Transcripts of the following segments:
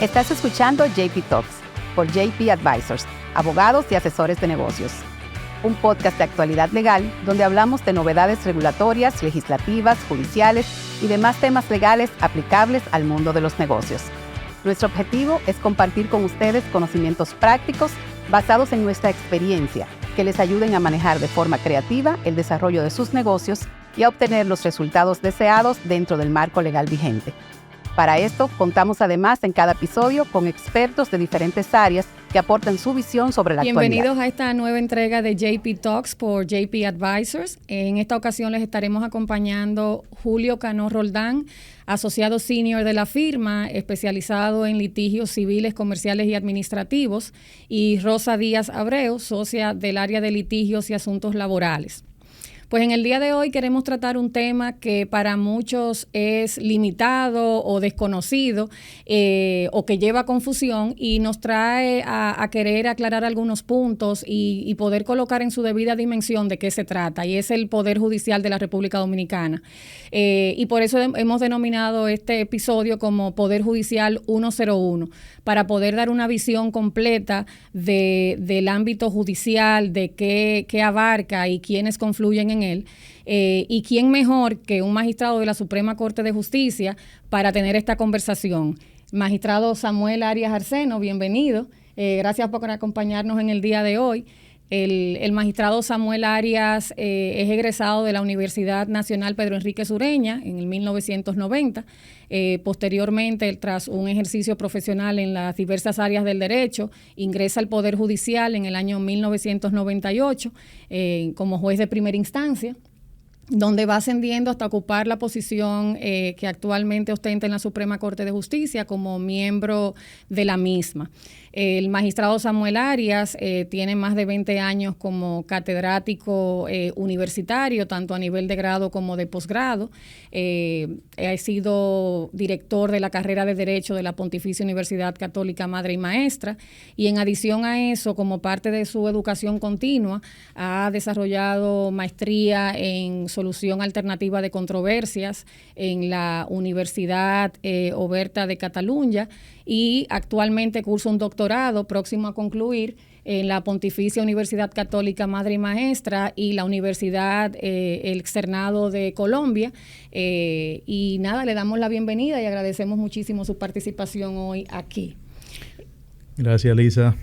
Estás escuchando JP Talks por JP Advisors, abogados y asesores de negocios. Un podcast de actualidad legal donde hablamos de novedades regulatorias, legislativas, judiciales y demás temas legales aplicables al mundo de los negocios. Nuestro objetivo es compartir con ustedes conocimientos prácticos basados en nuestra experiencia que les ayuden a manejar de forma creativa el desarrollo de sus negocios y a obtener los resultados deseados dentro del marco legal vigente. Para esto, contamos además en cada episodio con expertos de diferentes áreas que aportan su visión sobre la actualidad. Bienvenidos a esta nueva entrega de JP Talks por JP Advisors. En esta ocasión les estaremos acompañando Julio Cano Roldán, asociado senior de la firma, especializado en litigios civiles, comerciales y administrativos, y Rosa Díaz Abreu, socia del área de litigios y asuntos laborales. Pues en el día de hoy queremos tratar un tema que para muchos es limitado o desconocido o que lleva confusión, y nos trae a querer aclarar algunos puntos y poder colocar en su debida dimensión de qué se trata, y es el Poder Judicial de la República Dominicana. Y por eso hemos denominado este episodio como Poder Judicial 101, para poder dar una visión completa del ámbito judicial, de qué abarca y quiénes confluyen en él, y quién mejor que un magistrado de la Suprema Corte de Justicia para tener esta conversación. Magistrado Samuel Arias Arseno, bienvenido. Gracias por acompañarnos en el día de hoy. El magistrado Samuel Arias es egresado de la Universidad Nacional Pedro Enríquez Ureña en el 1990. Posteriormente, tras un ejercicio profesional en las diversas áreas del derecho, ingresa al Poder Judicial en el año 1998 como juez de primera instancia, donde va ascendiendo hasta ocupar la posición que actualmente ostenta en la Suprema Corte de Justicia como miembro de la misma. El magistrado Samuel Arias tiene más de 20 años como catedrático universitario, tanto a nivel de grado como de posgrado. Ha sido director de la carrera de Derecho de la Pontificia Universidad Católica Madre y Maestra, y en adición a eso, como parte de su educación continua, ha desarrollado maestría en solución alternativa de controversias en la Universidad Oberta de Cataluña, y actualmente cursa un doctorado próximo a concluir en la Pontificia Universidad Católica Madre y Maestra y la Universidad El Externado de Colombia. Y nada, le damos la bienvenida y agradecemos muchísimo su participación hoy aquí. Gracias, Lisa.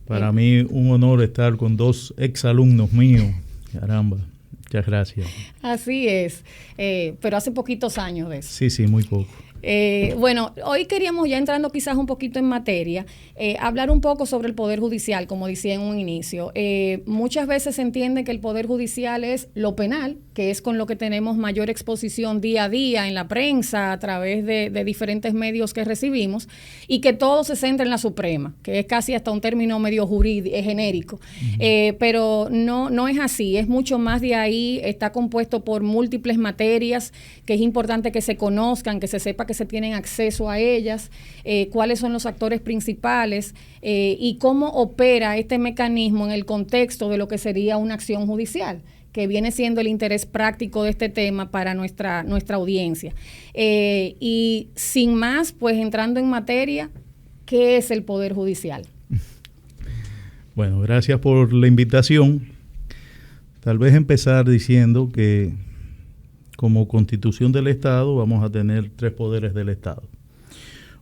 Para mí un honor estar con dos exalumnos míos. Caramba, muchas gracias. Así es, pero hace poquitos años de eso. Sí, muy poco. Bueno, hoy queríamos, ya entrando quizás un poquito en materia, hablar un poco sobre el Poder Judicial, como decía en un inicio. Muchas veces se entiende que el Poder Judicial es lo penal, que es con lo que tenemos mayor exposición día a día en la prensa, a través de diferentes medios que recibimos, y que todo se centra en la Suprema, que es casi hasta un término medio jurídico, genérico. Pero no es así, es mucho más de ahí, está compuesto por múltiples materias que es importante que se conozcan, que se sepa que se tienen acceso a ellas, cuáles son los actores principales y cómo opera este mecanismo en el contexto de lo que sería una acción judicial, que viene siendo el interés práctico de este tema para nuestra audiencia. Y sin más, pues entrando en materia, ¿qué es el Poder Judicial? Bueno, gracias por la invitación. Tal vez empezar diciendo que como Constitución del Estado vamos a tener tres poderes del Estado.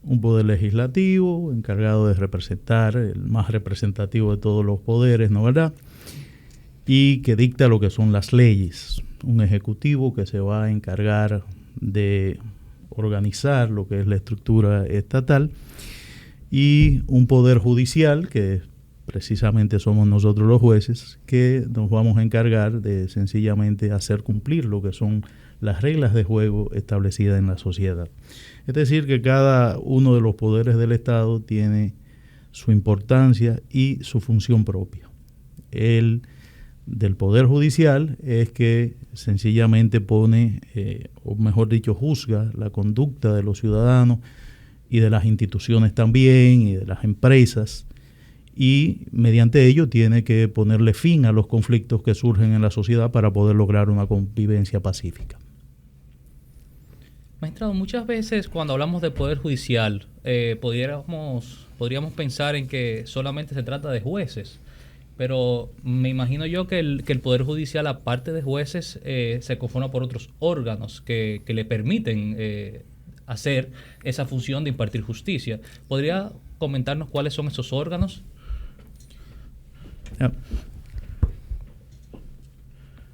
Un poder legislativo, encargado de representar, el más representativo de todos los poderes, ¿no verdad? Y que dicta lo que son las leyes. Un ejecutivo que se va a encargar de organizar lo que es la estructura estatal. Y un poder judicial, que precisamente somos nosotros los jueces, que nos vamos a encargar de sencillamente hacer cumplir lo que son las reglas de juego establecidas en la sociedad. Es decir, que cada uno de los poderes del Estado tiene su importancia y su función propia. El del Poder Judicial es que sencillamente pone, o mejor dicho, juzga la conducta de los ciudadanos y de las instituciones también, y de las empresas, y mediante ello tiene que ponerle fin a los conflictos que surgen en la sociedad para poder lograr una convivencia pacífica. Magistrado, muchas veces cuando hablamos de Poder Judicial, podríamos pensar en que solamente se trata de jueces, pero me imagino yo que el Poder Judicial, aparte de jueces, se conforma por otros órganos que le permiten hacer esa función de impartir justicia. ¿Podría comentarnos cuáles son esos órganos?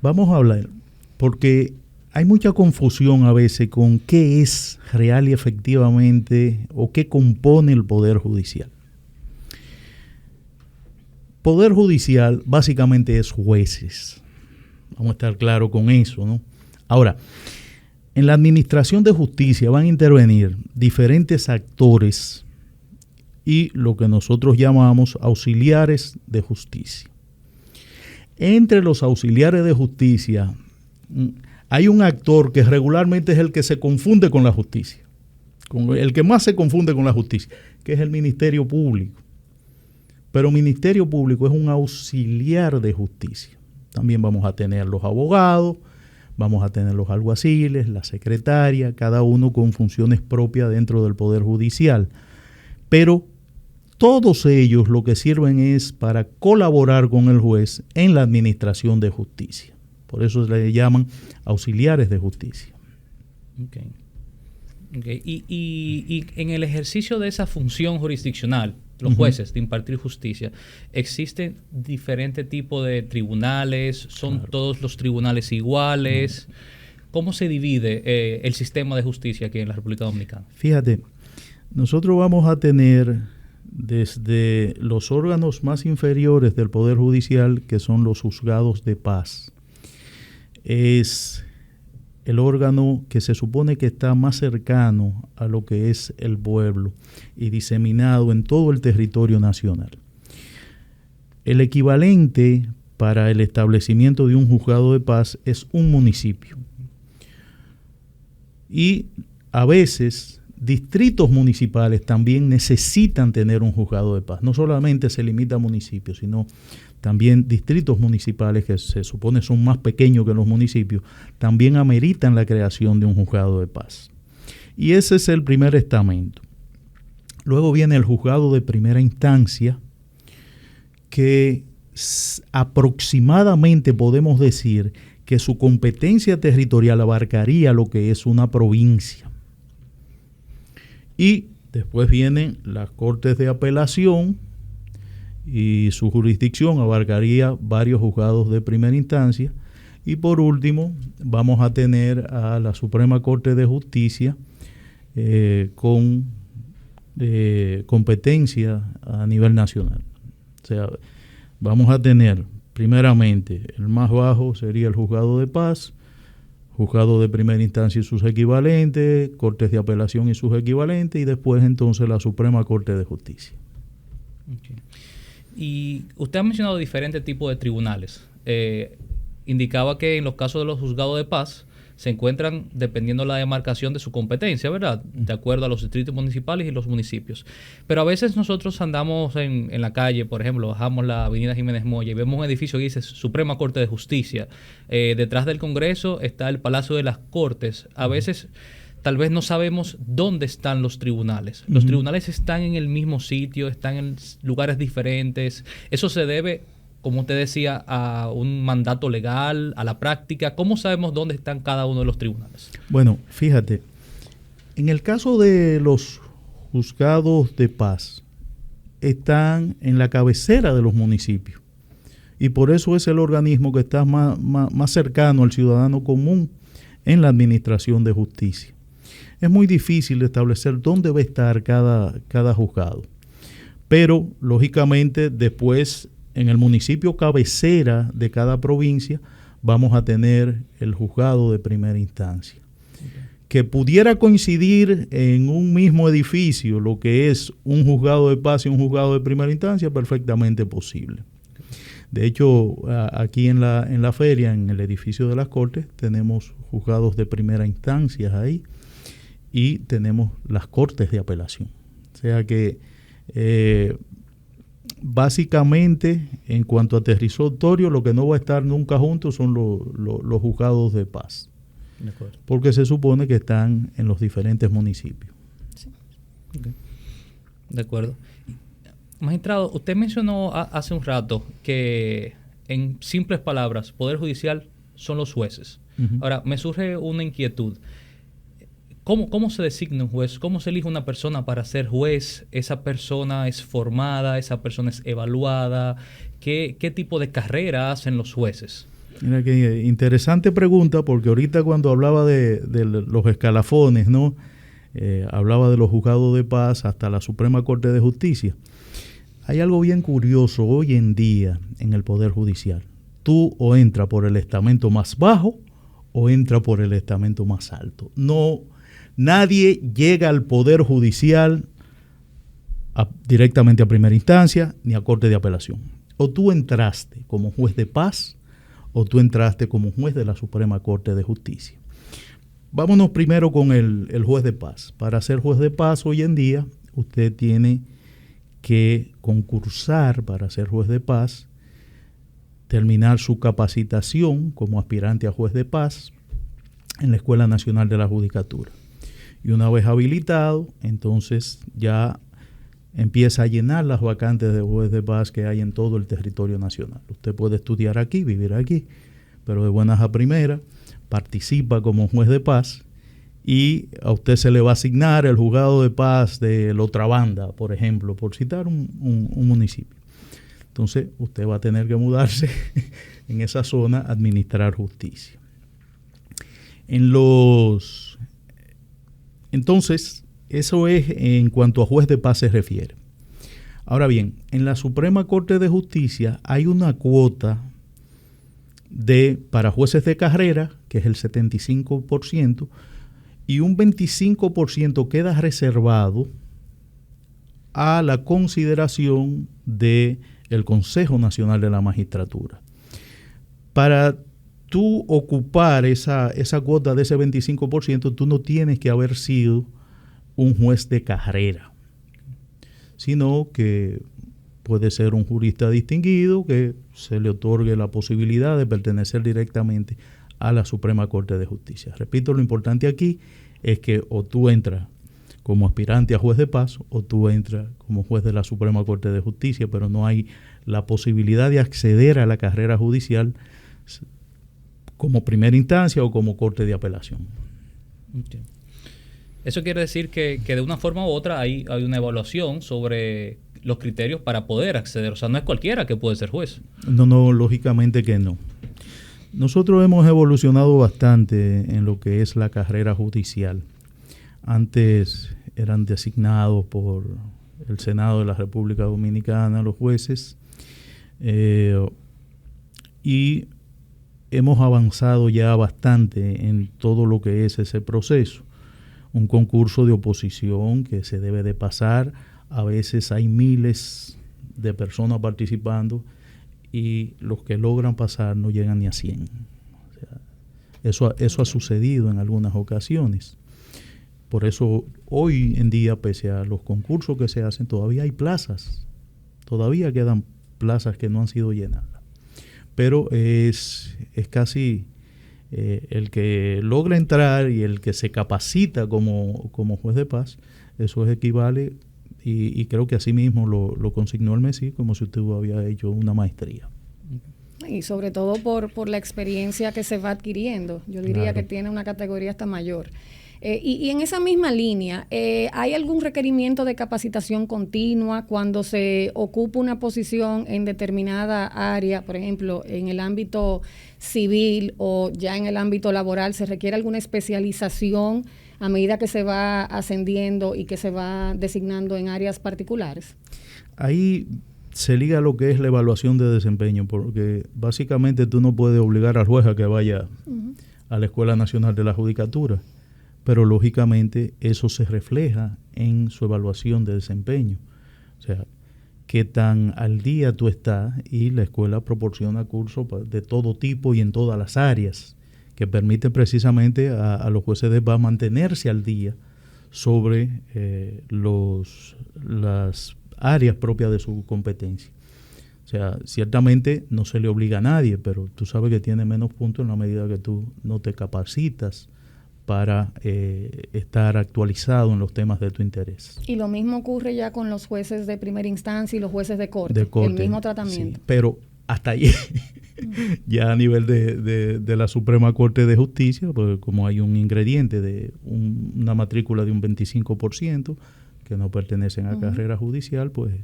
Vamos a hablar, porque hay mucha confusión a veces con qué es real y efectivamente o qué compone el Poder Judicial. Poder Judicial básicamente es jueces. Vamos a estar claros con eso, ¿no? Ahora, en la administración de justicia van a intervenir diferentes actores y lo que nosotros llamamos auxiliares de justicia. Entre los auxiliares de justicia hay un actor que regularmente es el que se confunde con la justicia, el que más se confunde con la justicia, que es el Ministerio Público. Pero Ministerio Público es un auxiliar de justicia. También vamos a tener los abogados, vamos a tener los alguaciles, la secretaria, cada uno con funciones propias dentro del Poder Judicial. Pero todos ellos lo que sirven es para colaborar con el juez en la administración de justicia. Por eso se le llaman auxiliares de justicia. Okay. Y en el ejercicio de esa función jurisdiccional, los jueces de impartir justicia, ¿existen diferentes tipos de tribunales? ¿Son todos los tribunales iguales? ¿Cómo se divide el sistema de justicia aquí en la República Dominicana? Fíjate, nosotros vamos a tener desde los órganos más inferiores del Poder Judicial, que son los juzgados de paz. Es el órgano que se supone que está más cercano a lo que es el pueblo y diseminado en todo el territorio nacional. El equivalente para el establecimiento de un juzgado de paz es un municipio. Y a veces distritos municipales también necesitan tener un juzgado de paz. No solamente se limita a municipios, sino también distritos municipales que se supone son más pequeños que los municipios, también ameritan la creación de un juzgado de paz. Y ese es el primer estamento. Luego viene el juzgado de primera instancia, que aproximadamente podemos decir que su competencia territorial abarcaría lo que es una provincia. Y después vienen las cortes de apelación, y su jurisdicción abarcaría varios juzgados de primera instancia. Y por último, vamos a tener a la Suprema Corte de Justicia con competencia a nivel nacional. O sea, vamos a tener primeramente el más bajo sería el juzgado de paz, juzgado de primera instancia y sus equivalentes, cortes de apelación y sus equivalentes, y después entonces la Suprema Corte de Justicia. Okay. Y usted ha mencionado diferentes tipos de tribunales. Indicaba que en los casos de los juzgados de paz se encuentran dependiendo de la demarcación de su competencia, ¿verdad? De acuerdo a los distritos municipales y los municipios. Pero a veces nosotros andamos en la calle, por ejemplo, bajamos la avenida Jiménez Moya y vemos un edificio que dice Suprema Corte de Justicia. Detrás del Congreso está el Palacio de las Cortes. A veces tal vez no sabemos dónde están los tribunales. Los tribunales están en el mismo sitio, están en lugares diferentes. Eso se debe, como usted decía, a un mandato legal, a la práctica. ¿Cómo sabemos dónde están cada uno de los tribunales? Bueno, fíjate, en el caso de los juzgados de paz, están en la cabecera de los municipios. Y por eso es el organismo que está más cercano al ciudadano común en la administración de justicia. Es muy difícil establecer dónde va a estar cada juzgado. Pero, lógicamente, después, en el municipio cabecera de cada provincia, vamos a tener el juzgado de primera instancia. Que pudiera coincidir en un mismo edificio lo que es un juzgado de paz y un juzgado de primera instancia, perfectamente posible. De hecho, aquí en la feria, en el edificio de las Cortes, tenemos juzgados de primera instancia ahí y tenemos las Cortes de apelación. O sea que básicamente, en cuanto a territorio, lo que no va a estar nunca juntos son los juzgados de paz. porque se supone que están en los diferentes municipios. Sí. Okay. De acuerdo. Magistrado, usted mencionó hace un rato que, en simples palabras, Poder Judicial son los jueces. Uh-huh. Ahora, me surge una inquietud. ¿Cómo se designa un juez? ¿Cómo se elige una persona para ser juez? ¿Esa persona es formada? ¿Esa persona es evaluada? ¿Qué tipo de carrera hacen los jueces? Mira qué interesante pregunta, porque ahorita cuando hablaba de los escalafones, ¿no? Hablaba de los juzgados de paz hasta la Suprema Corte de Justicia. Hay algo bien curioso hoy en día en el Poder Judicial. Tú o entras por el estamento más bajo o entras por el estamento más alto. No, nadie llega al Poder Judicial directamente a primera instancia ni a Corte de Apelación. O tú entraste como juez de paz o tú entraste como juez de la Suprema Corte de Justicia. Vámonos primero con el juez de paz. Para ser juez de paz hoy en día, usted tiene que concursar para ser juez de paz, terminar su capacitación como aspirante a juez de paz en la Escuela Nacional de la Judicatura. Y una vez habilitado, entonces ya empieza a llenar las vacantes de juez de paz que hay en todo el territorio nacional. Usted puede estudiar aquí, vivir aquí, pero de buenas a primeras participa como juez de paz y a usted se le va a asignar el juzgado de paz de la otra banda, por ejemplo, por citar un municipio. Entonces, usted va a tener que mudarse en esa zona a administrar justicia. Entonces, eso es en cuanto a juez de paz se refiere. Ahora bien, en la Suprema Corte de Justicia hay una cuota para jueces de carrera, que es el 75%, y un 25% queda reservado a la consideración del Consejo Nacional de la Magistratura. Para tú ocupar esa cuota de ese 25%, tú no tienes que haber sido un juez de carrera, sino que puede ser un jurista distinguido que se le otorgue la posibilidad de pertenecer directamente a la Suprema Corte de Justicia. Repito, lo importante aquí es que o tú entras como aspirante a juez de paz o tú entras como juez de la Suprema Corte de Justicia, pero no hay la posibilidad de acceder a la carrera judicial como primera instancia o como corte de apelación. Okay. Eso quiere decir que de una forma u otra hay una evaluación sobre los criterios para poder acceder. O sea, no es cualquiera que puede ser juez. No, lógicamente que no. Nosotros hemos evolucionado bastante en lo que es la carrera judicial. Antes eran designados por el Senado de la República Dominicana los jueces y hemos avanzado ya bastante en todo lo que es ese proceso. Un concurso de oposición que se debe de pasar. A veces hay miles de personas participando y los que logran pasar no llegan ni a 100. O sea, eso ha sucedido en algunas ocasiones. Por eso hoy en día, pese a los concursos que se hacen, todavía hay plazas. Todavía quedan plazas que no han sido llenadas. Pero es casi el que logra entrar y el que se capacita como juez de paz, eso equivale, y creo que así mismo lo consignó el MESI, como si usted había hecho una maestría. Y sobre todo por la experiencia que se va adquiriendo. Yo diría que tiene una categoría hasta mayor. Y en esa misma línea, ¿hay algún requerimiento de capacitación continua cuando se ocupa una posición en determinada área, por ejemplo, en el ámbito civil o ya en el ámbito laboral? ¿Se requiere alguna especialización a medida que se va ascendiendo y que se va designando en áreas particulares? Ahí se liga lo que es la evaluación de desempeño, porque básicamente tú no puedes obligar al juez a que vaya a la Escuela Nacional de la Judicatura, pero lógicamente eso se refleja en su evaluación de desempeño. O sea, qué tan al día tú estás, y la escuela proporciona cursos de todo tipo y en todas las áreas que permiten precisamente a los jueces de paz mantenerse al día sobre las áreas propias de su competencia. O sea, ciertamente no se le obliga a nadie, pero tú sabes que tiene menos puntos en la medida que tú no te capacitas para estar actualizado en los temas de tu interés. Y lo mismo ocurre ya con los jueces de primera instancia y los jueces de corte, el mismo tratamiento. Sí, pero hasta allí, ya a nivel de la Suprema Corte de Justicia, pues como hay un ingrediente de una matrícula de un 25% que no pertenecen a carrera judicial, pues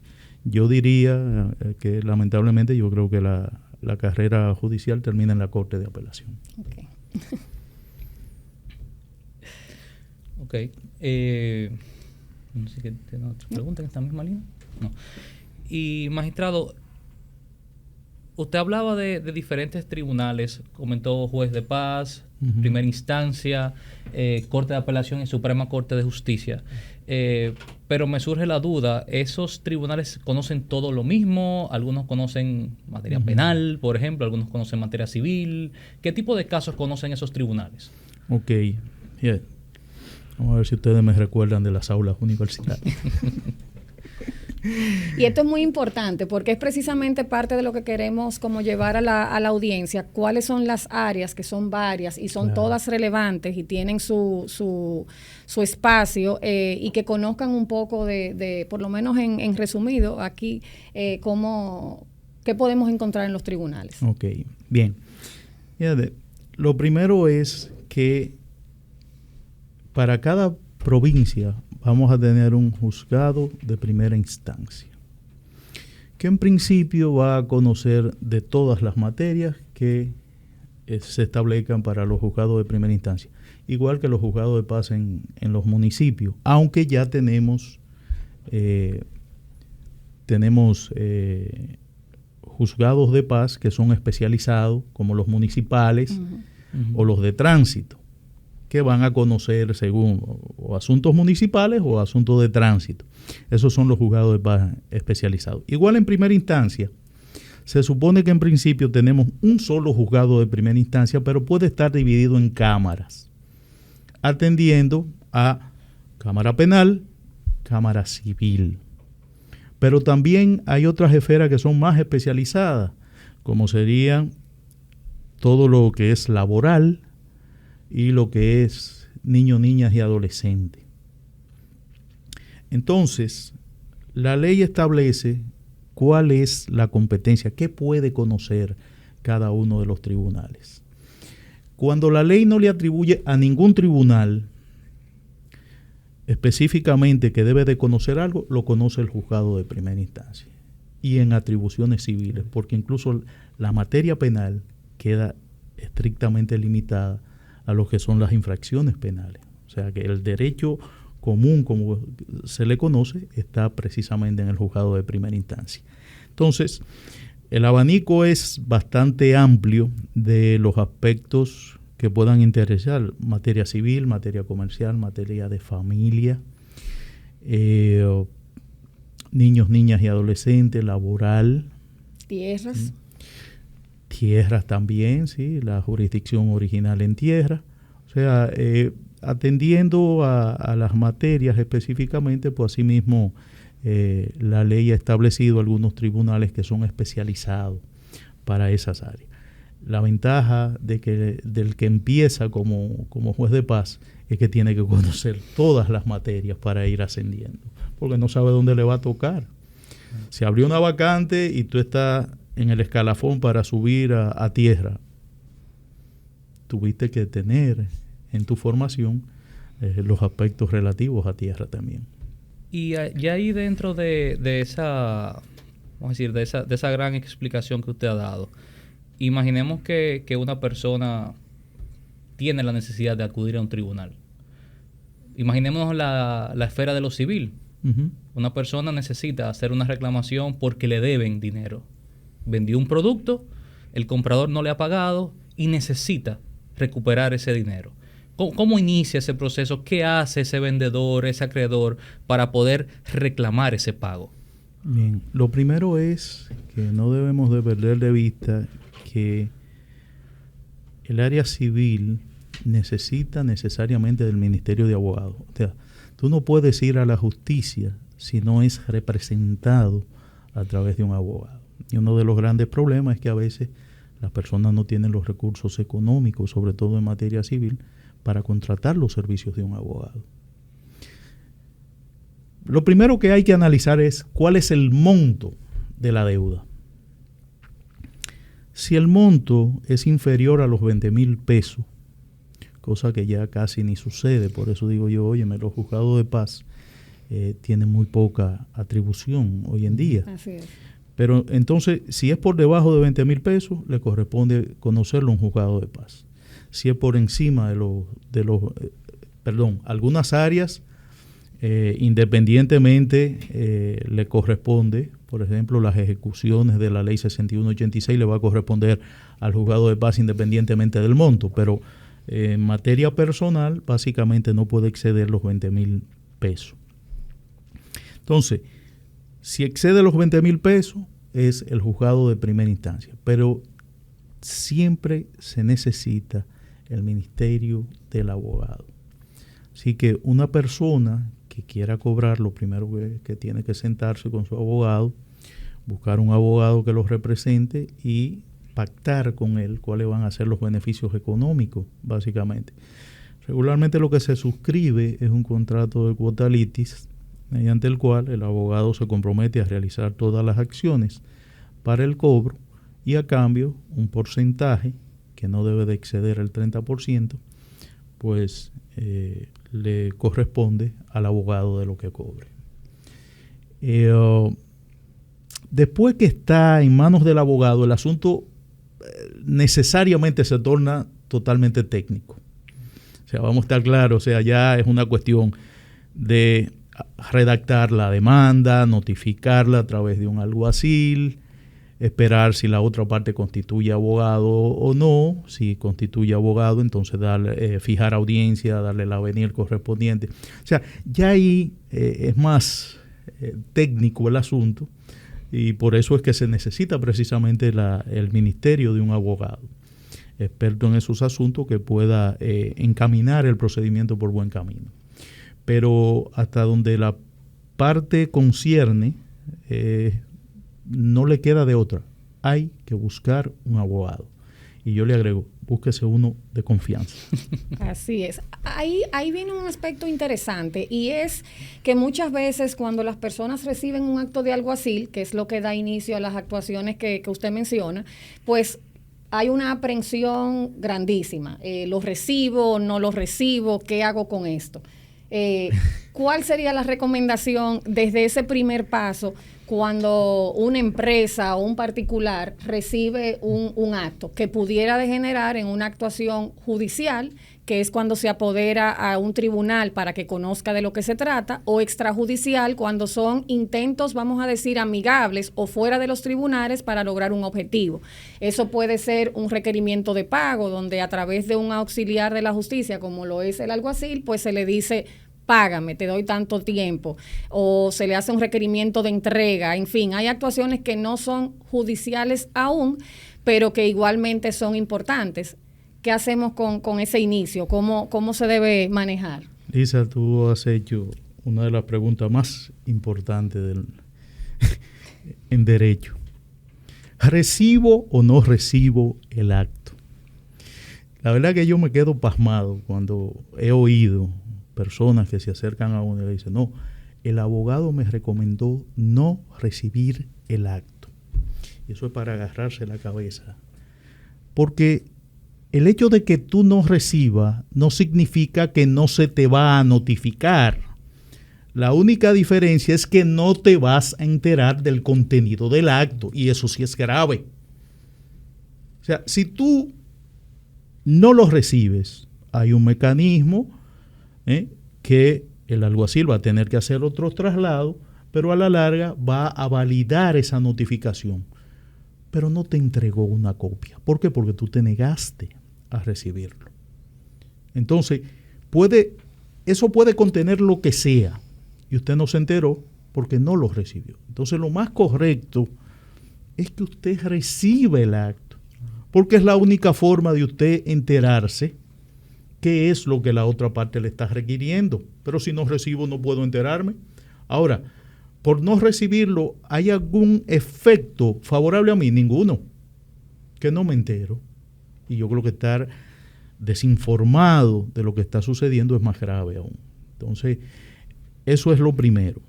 yo diría que lamentablemente yo creo que la carrera judicial termina en la Corte de Apelación. Okay. Ok. No sé si tiene otra pregunta en esta misma línea. No. Y, magistrado, usted hablaba de diferentes tribunales, comentó juez de paz, primera instancia, Corte de Apelación y Suprema Corte de Justicia. Pero me surge la duda, ¿esos tribunales conocen todo lo mismo? Algunos conocen materia penal, por ejemplo, algunos conocen materia civil. ¿Qué tipo de casos conocen esos tribunales? Ok, yeah. Vamos a ver si ustedes me recuerdan de las aulas universitarias. Y esto es muy importante porque es precisamente parte de lo que queremos como llevar a la audiencia, cuáles son las áreas, que son varias y son todas relevantes y tienen su espacio, y que conozcan un poco de por lo menos en resumido aquí, qué podemos encontrar en los tribunales. Ok, bien. Lo primero es que para cada provincia vamos a tener un juzgado de primera instancia, que en principio va a conocer de todas las materias que se establezcan para los juzgados de primera instancia, igual que los juzgados de paz en los municipios, aunque ya tenemos juzgados de paz que son especializados, como los municipales o los de tránsito, que van a conocer según o asuntos municipales o asuntos de tránsito. Esos son los juzgados de paz especializados. Igual en primera instancia, se supone que en principio tenemos un solo juzgado de primera instancia, pero puede estar dividido en cámaras, atendiendo a cámara penal, cámara civil. Pero también hay otras esferas que son más especializadas, como serían todo lo que es laboral, y lo que es niños, niñas y adolescentes. Entonces, la ley establece cuál es la competencia, qué puede conocer cada uno de los tribunales. Cuando la ley no le atribuye a ningún tribunal específicamente que debe de conocer algo, lo conoce el juzgado de primera instancia. Y en atribuciones civiles, porque incluso la materia penal queda estrictamente limitada a lo que son las infracciones penales. O sea que el derecho común, como se le conoce, está precisamente en el juzgado de primera instancia. Entonces, el abanico es bastante amplio de los aspectos que puedan interesar: materia civil, materia comercial, materia de familia, niños, niñas y adolescentes, laboral. Tierras. Tierras también, sí, la jurisdicción original en tierra. O sea, atendiendo a las materias específicamente, pues asimismo la ley ha establecido algunos tribunales que son especializados para esas áreas. La ventaja del que empieza como juez de paz es que tiene que conocer todas las materias para ir ascendiendo, porque no sabe dónde le va a tocar. Se abrió una vacante y tú estás en el escalafón para subir a tierra. Tuviste que tener en tu formación los aspectos relativos a tierra también. Y ya ahí dentro de esa, vamos a decir, de esa gran explicación que usted ha dado, imaginemos que una persona tiene la necesidad de acudir a un tribunal. Imaginemos la esfera de lo civil. Una persona necesita hacer una reclamación porque le deben dinero. Vendió un producto, el comprador no le ha pagado y necesita recuperar ese dinero. ¿Cómo inicia ese proceso? ¿Qué hace ese vendedor, ese acreedor para poder reclamar ese pago? Bien, lo primero es que no debemos de perder de vista que el área civil necesita necesariamente del Ministerio de Abogados. O sea, tú no puedes ir a la justicia si no es representado a través de un abogado. Y uno de los grandes problemas es que a veces las personas no tienen los recursos económicos, sobre todo en materia civil, para contratar los servicios de un abogado. Lo primero que hay que analizar es cuál es el monto de la deuda. Si el monto es inferior a los 20,000 pesos, cosa que ya casi ni sucede, por eso digo yo, óyeme, los juzgados de paz tienen muy poca atribución hoy en día. Así es. Pero entonces, si es por debajo de 20,000 pesos, le corresponde conocerlo a un juzgado de paz. Si es por encima de algunas áreas, independientemente le corresponde, por ejemplo, las ejecuciones de la ley 6186 le va a corresponder al juzgado de paz independientemente del monto, pero en materia personal básicamente no puede exceder los 20,000 pesos. Entonces, si excede los 20,000 pesos es el juzgado de primera instancia, pero siempre se necesita el ministerio del abogado. Así que una persona que quiera cobrar, lo primero que tiene que sentarse con su abogado, buscar un abogado que lo represente y pactar con él cuáles van a ser los beneficios económicos, básicamente. Regularmente lo que se suscribe es un contrato de quota litis, mediante el cual el abogado se compromete a realizar todas las acciones para el cobro y a cambio un porcentaje que no debe de exceder el 30%, pues le corresponde al abogado de lo que cobre. Después que está en manos del abogado, el asunto necesariamente se torna totalmente técnico. O sea, vamos a estar claros, o sea, ya es una cuestión de redactar la demanda, notificarla a través de un alguacil, esperar si la otra parte constituye abogado o no. Si constituye abogado, entonces fijar audiencia, darle el avenir correspondiente. O sea, ya ahí es más técnico el asunto y por eso es que se necesita precisamente el ministerio de un abogado experto en esos asuntos que pueda encaminar el procedimiento por buen camino. Pero hasta donde la parte concierne, no le queda de otra. Hay que buscar un abogado. Y yo le agrego, búsquese uno de confianza. Así es. Ahí viene un aspecto interesante y es que muchas veces cuando las personas reciben un acto de alguacil, que es lo que da inicio a las actuaciones que usted menciona, pues hay una aprensión grandísima. ¿Lo recibo? ¿No lo recibo? ¿Qué hago con esto? ¿Cuál sería la recomendación desde ese primer paso cuando una empresa o un particular recibe un acto que pudiera degenerar en una actuación judicial, que es cuando se apodera a un tribunal para que conozca de lo que se trata, o extrajudicial cuando son intentos, vamos a decir, amigables o fuera de los tribunales para lograr un objetivo? Eso puede ser un requerimiento de pago, donde a través de un auxiliar de la justicia, como lo es el alguacil, pues se le dice: págame, te doy tanto tiempo, o se le hace un requerimiento de entrega. En fin, hay actuaciones que no son judiciales aún, pero que igualmente son importantes. ¿Qué hacemos con ese inicio? ¿Cómo se debe manejar? Lisa, tú has hecho una de las preguntas más importantes en derecho. ¿Recibo o no recibo el acto? La verdad que yo me quedo pasmado cuando he oído personas que se acercan a uno y le dicen: no, el abogado me recomendó no recibir el acto. Y eso es para agarrarse la cabeza. Porque el hecho de que tú no recibas no significa que no se te va a notificar. La única diferencia es que no te vas a enterar del contenido del acto, y eso sí es grave. O sea, si tú no lo recibes, hay un mecanismo que el alguacil va a tener que hacer otro traslado, pero a la larga va a validar esa notificación. Pero no te entregó una copia. ¿Por qué? Porque tú te negaste a recibirlo. Entonces, eso puede contener lo que sea, y usted no se enteró porque no lo recibió. Entonces, lo más correcto es que usted reciba el acto, porque es la única forma de usted enterarse qué es lo que la otra parte le está requiriendo. Pero si no recibo, no puedo enterarme. Ahora, por no recibirlo, ¿hay algún efecto favorable a mí? Ninguno. Que no me entero. Y yo creo que estar desinformado de lo que está sucediendo, es más grave aún. Entonces, eso es lo primero.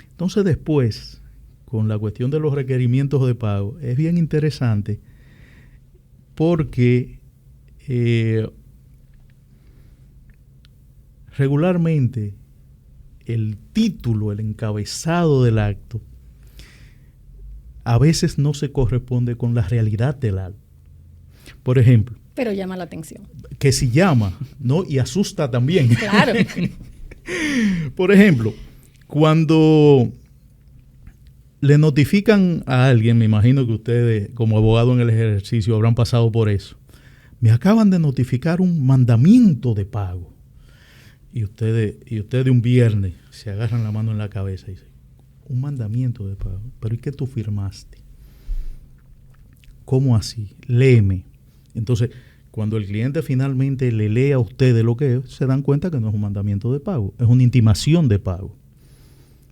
Entonces, después, con la cuestión de los requerimientos de pago, es bien interesante porque regularmente el título, el encabezado del acto, a veces no se corresponde con la realidad del acto. Por ejemplo, pero llama la atención. Que si llama, ¿no? Y asusta también. Claro. Por ejemplo, cuando le notifican a alguien, me imagino que ustedes como abogado en el ejercicio habrán pasado por eso, me acaban de notificar un mandamiento de pago. Y ustedes un viernes se agarran la mano en la cabeza y dicen, un mandamiento de pago, pero ¿y qué tú firmaste? ¿Cómo así? Léeme. Entonces, cuando el cliente finalmente le lee a ustedes lo que es, se dan cuenta que no es un mandamiento de pago, es una intimación de pago.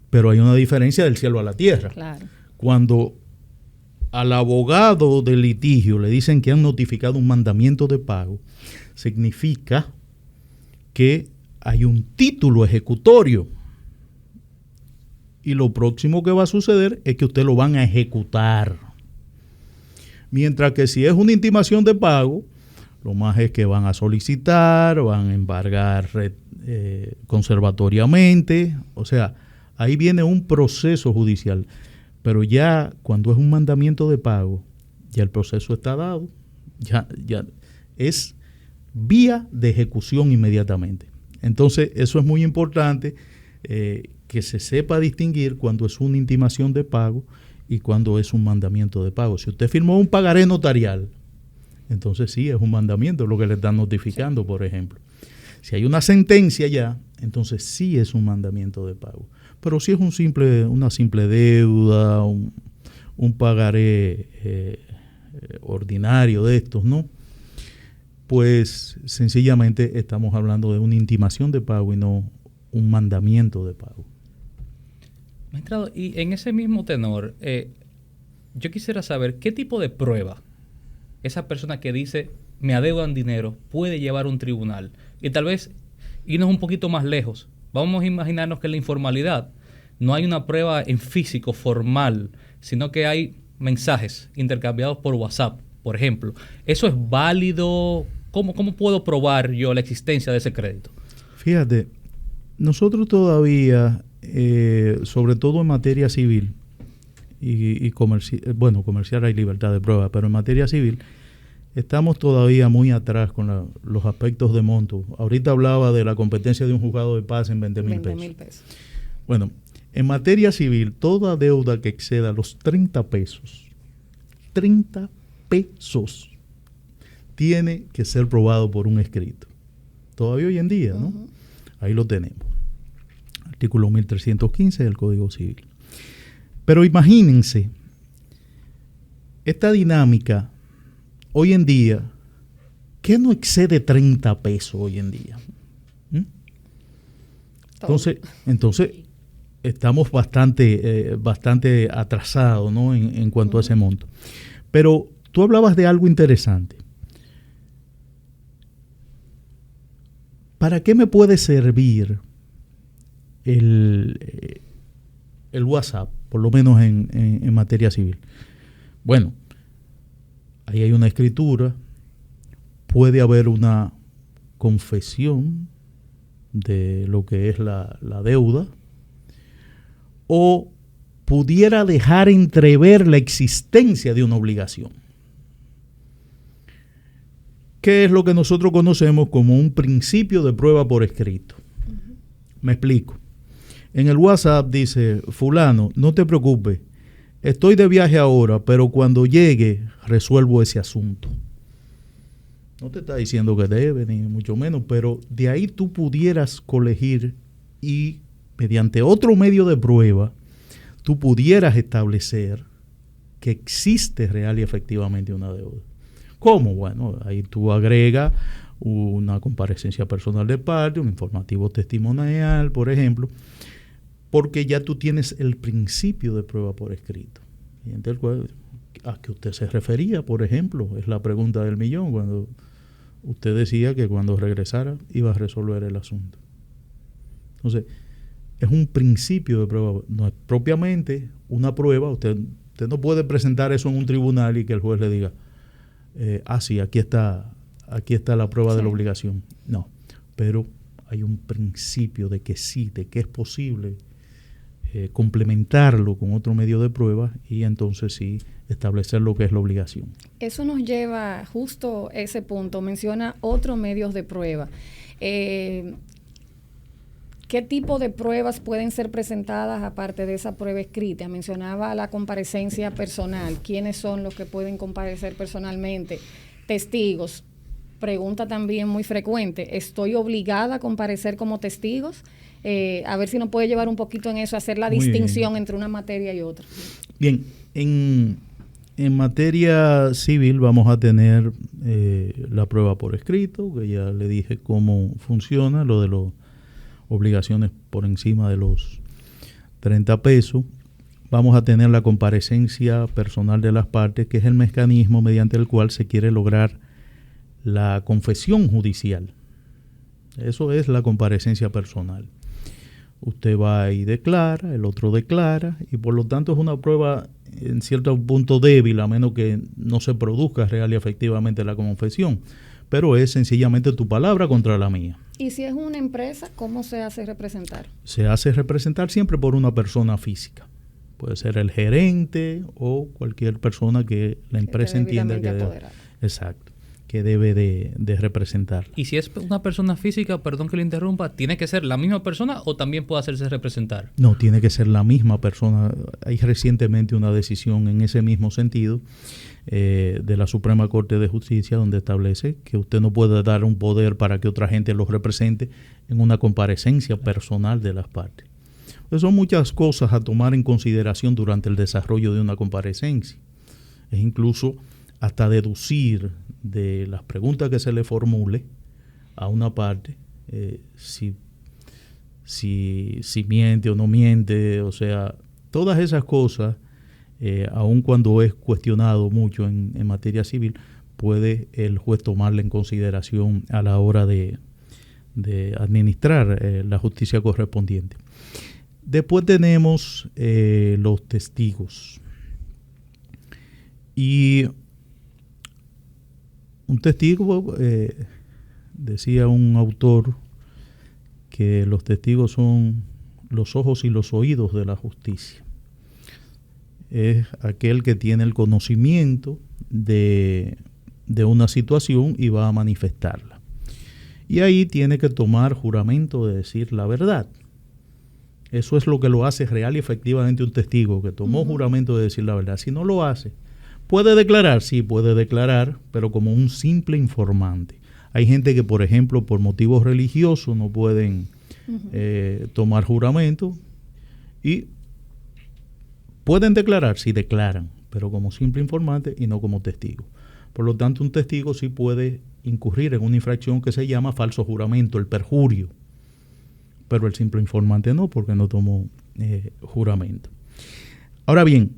Pero hay una diferencia del cielo a la tierra. Claro. Cuando al abogado del litigio le dicen que han notificado un mandamiento de pago, significa que hay un título ejecutorio. Y lo próximo que va a suceder es que usted lo van a ejecutar. Mientras que si es una intimación de pago, lo más es que van a solicitar, van a embargar conservatoriamente. O sea, ahí viene un proceso judicial. Pero ya cuando es un mandamiento de pago, ya el proceso está dado. Ya es vía de ejecución inmediatamente. Entonces, eso es muy importante, que se sepa distinguir cuando es una intimación de pago y cuando es un mandamiento de pago. Si usted firmó un pagaré notarial, entonces sí, es un mandamiento lo que le están notificando, por ejemplo. Si hay una sentencia ya, entonces sí es un mandamiento de pago. Pero si es una simple deuda, un pagaré ordinario de estos, ¿no? Pues sencillamente estamos hablando de una intimación de pago y no un mandamiento de pago. Magistrado, y en ese mismo tenor, yo quisiera saber qué tipo de prueba esa persona que dice me adeudan dinero puede llevar a un tribunal. Y tal vez irnos un poquito más lejos. Vamos a imaginarnos que en la informalidad no hay una prueba en físico formal, sino que hay mensajes intercambiados por WhatsApp, por ejemplo. ¿Eso es válido? ¿Cómo puedo probar yo la existencia de ese crédito? Fíjate, nosotros todavía, sobre todo en materia civil y comercial hay libertad de prueba, pero en materia civil estamos todavía muy atrás con los aspectos de monto. Ahorita hablaba de la competencia de un juzgado de paz en 20,000 pesos. Bueno, en materia civil, toda deuda que exceda los 30 pesos, tiene que ser probado por un escrito. Todavía hoy en día, ¿no? Uh-huh. Ahí lo tenemos. Artículo 1315 del Código Civil. Pero imagínense, esta dinámica hoy en día, ¿qué no excede 30 pesos hoy en día? Entonces estamos bastante atrasados, ¿no? en cuanto a ese monto. Pero tú hablabas de algo interesante. ¿Para qué me puede servir el WhatsApp, por lo menos en materia civil? Bueno, ahí hay una escritura, puede haber una confesión de lo que es la deuda, o pudiera dejar entrever la existencia de una obligación. ¿Qué es lo que nosotros conocemos como un principio de prueba por escrito? Uh-huh. Me explico. En el WhatsApp dice, fulano, no te preocupes, estoy de viaje ahora, pero cuando llegue resuelvo ese asunto. No te está diciendo que debe, ni mucho menos, pero de ahí tú pudieras colegir y mediante otro medio de prueba, tú pudieras establecer que existe real y efectivamente una deuda. ¿Cómo? Bueno, ahí tú agregas una comparecencia personal de parte, un informativo testimonial, por ejemplo, porque ya tú tienes el principio de prueba por escrito. ¿A qué usted se refería, por ejemplo? Es la pregunta del millón cuando usted decía que cuando regresara iba a resolver el asunto. Entonces, es un principio de prueba, no es propiamente una prueba. Usted no puede presentar eso en un tribunal y que el juez le diga, sí, aquí está la prueba de la obligación. No, pero hay un principio de que sí, de que es posible complementarlo con otro medio de prueba y entonces sí establecer lo que es la obligación. Eso nos lleva justo a ese punto. Menciona otros medios de prueba. ¿Qué tipo de pruebas pueden ser presentadas aparte de esa prueba escrita? Mencionaba la comparecencia personal. ¿Quiénes son los que pueden comparecer personalmente? Testigos. Pregunta también muy frecuente. ¿Estoy obligada a comparecer como testigos? A ver si nos puede llevar un poquito en eso, hacer la distinción entre una materia y otra. Bien, en materia civil vamos a tener la prueba por escrito, que ya le dije cómo funciona, lo de las obligaciones por encima de los 30 pesos. Vamos a tener la comparecencia personal de las partes, que es el mecanismo mediante el cual se quiere lograr la confesión judicial. Eso es la comparecencia personal. Usted va y declara, el otro declara, y por lo tanto es una prueba en cierto punto débil, a menos que no se produzca real y efectivamente la confesión. Pero es sencillamente tu palabra contra la mía. ¿Y si es una empresa, cómo se hace representar? Se hace representar siempre por una persona física. Puede ser el gerente o cualquier persona que la empresa entienda que debe. Exacto. Que debe de representar. Y si es una persona física, perdón que le interrumpa, ¿tiene que ser la misma persona o también puede hacerse representar? No, tiene que ser la misma persona. Hay recientemente una decisión en ese mismo sentido de la Suprema Corte de Justicia, donde establece que usted no puede dar un poder para que otra gente lo represente en una comparecencia personal de las partes. Entonces, son muchas cosas a tomar en consideración durante el desarrollo de una comparecencia. Es incluso hasta deducir de las preguntas que se le formule a una parte si miente o no miente, o sea, todas esas cosas, aun cuando es cuestionado mucho en materia civil, puede el juez tomarla en consideración a la hora de administrar la justicia correspondiente. Después tenemos los testigos. Y un testigo, decía un autor, que los testigos son los ojos y los oídos de la justicia. Es aquel que tiene el conocimiento de una situación y va a manifestarla. Y ahí tiene que tomar juramento de decir la verdad. Eso es lo que lo hace real y efectivamente un testigo, que tomó juramento de decir la verdad. Si no lo hace, ¿puede declarar? Sí, puede declarar, pero como un simple informante. Hay gente que, por ejemplo, por motivos religiosos no pueden tomar juramento y pueden declarar, sí declaran, pero como simple informante y no como testigo. Por lo tanto, un testigo sí puede incurrir en una infracción que se llama falso juramento, el perjurio, pero el simple informante no, porque no tomó juramento. Ahora bien,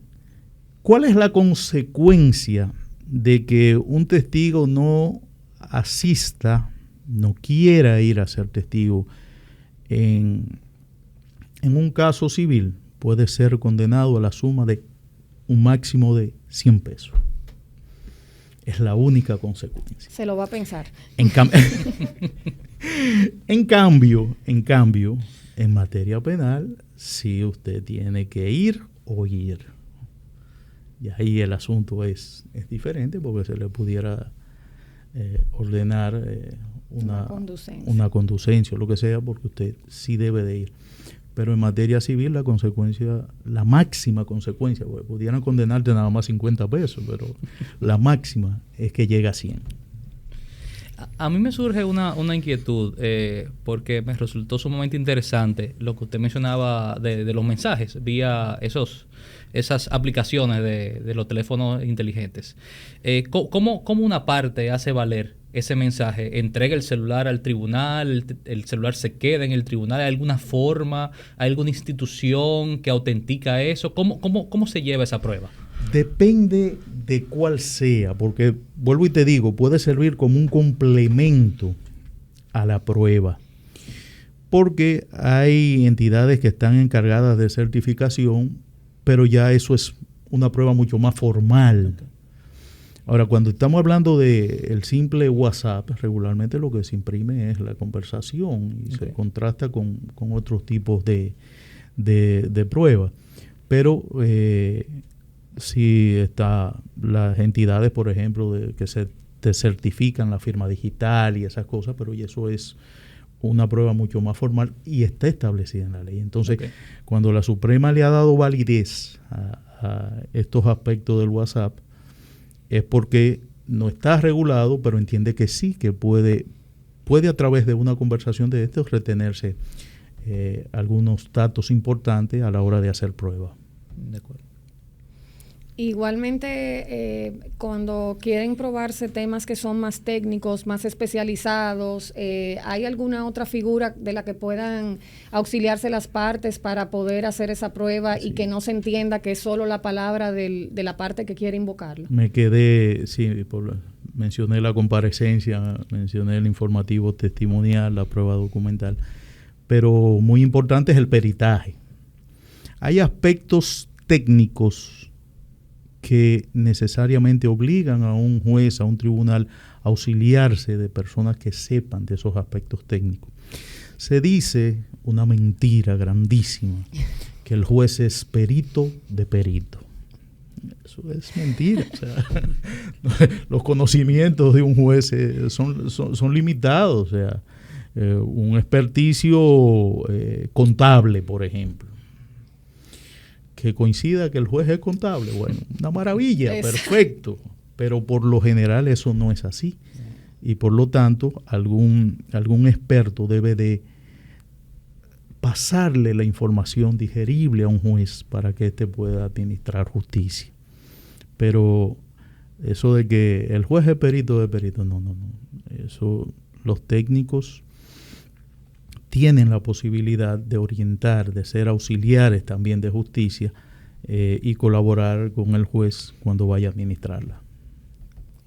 ¿cuál es la consecuencia de que un testigo no asista, no quiera ir a ser testigo en un caso civil? Puede ser condenado a la suma de un máximo de 100 pesos. Es la única consecuencia. Se lo va a pensar. En cambio, en materia penal, sí usted tiene que ir o ir. Y ahí el asunto es diferente, porque se le pudiera ordenar una conducencia o lo que sea, porque usted sí debe de ir. Pero en materia civil la consecuencia, la máxima consecuencia, porque pudieran condenarte nada más 50 pesos, pero la máxima es que llega a 100. A mí me surge una inquietud, porque me resultó sumamente interesante lo que usted mencionaba de los mensajes vía esas aplicaciones de los teléfonos inteligentes. ¿Cómo una parte hace valer ese mensaje? ¿Entrega el celular al tribunal? ¿El celular se queda en el tribunal? ¿Hay alguna forma? ¿Hay alguna institución que autentica eso? ¿Cómo se lleva esa prueba? Depende de cuál sea, porque vuelvo y te digo, puede servir como un complemento a la prueba, porque hay entidades que están encargadas de certificación, pero ya eso es una prueba mucho más formal. Okay. Ahora, cuando estamos hablando del simple WhatsApp, regularmente lo que se imprime es la conversación y se contrasta con otros tipos de pruebas. Pero si está las entidades, por ejemplo, que te certifican la firma digital y esas cosas, pero y eso es una prueba mucho más formal y está establecida en la ley. Entonces, cuando la Suprema le ha dado validez a estos aspectos del WhatsApp, es porque no está regulado, pero entiende que sí, que puede a través de una conversación de estos retenerse algunos datos importantes a la hora de hacer pruebas. De acuerdo. Igualmente, cuando quieren probarse temas que son más técnicos, más especializados, ¿hay alguna otra figura de la que puedan auxiliarse las partes para poder hacer esa prueba y que no se entienda que es solo la palabra de la parte que quiere invocarlo? Me quedé, mencioné la comparecencia, mencioné el informativo testimonial, la prueba documental, pero muy importante es el peritaje. Hay aspectos técnicos que necesariamente obligan a un juez, a un tribunal, a auxiliarse de personas que sepan de esos aspectos técnicos. Se dice una mentira grandísima, que el juez es perito de perito. Eso es mentira. O sea, los conocimientos de un juez son limitados. O sea, un experticio contable, por ejemplo, que coincida que el juez es contable, bueno, una maravilla, perfecto, pero por lo general eso no es así, y por lo tanto algún experto debe de pasarle la información digerible a un juez para que éste pueda administrar justicia. Pero eso de que el juez es perito de perito, no, eso los técnicos tienen la posibilidad de orientar, de ser auxiliares también de justicia y colaborar con el juez cuando vaya a administrarla.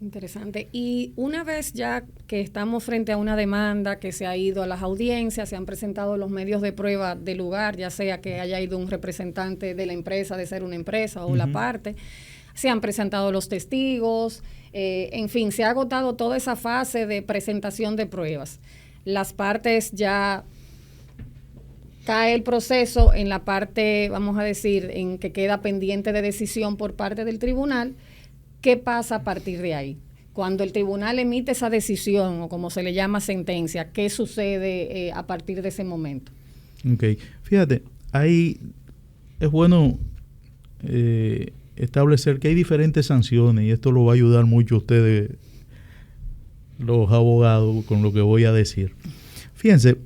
Interesante. Y una vez ya que estamos frente a una demanda que se ha ido a las audiencias, se han presentado los medios de prueba del lugar, ya sea que haya ido un representante de la empresa, de ser una empresa o la parte, se han presentado los testigos, en fin, se ha agotado toda esa fase de presentación de pruebas. Las partes ya cae el proceso en la parte, vamos a decir, en que queda pendiente de decisión por parte del tribunal. ¿Qué pasa a partir de ahí? Cuando el tribunal emite esa decisión, o como se le llama sentencia, ¿qué sucede a partir de ese momento? Ok, fíjate, ahí es bueno establecer que hay diferentes sanciones, y esto lo va a ayudar mucho a ustedes, los abogados, con lo que voy a decir. Fíjense,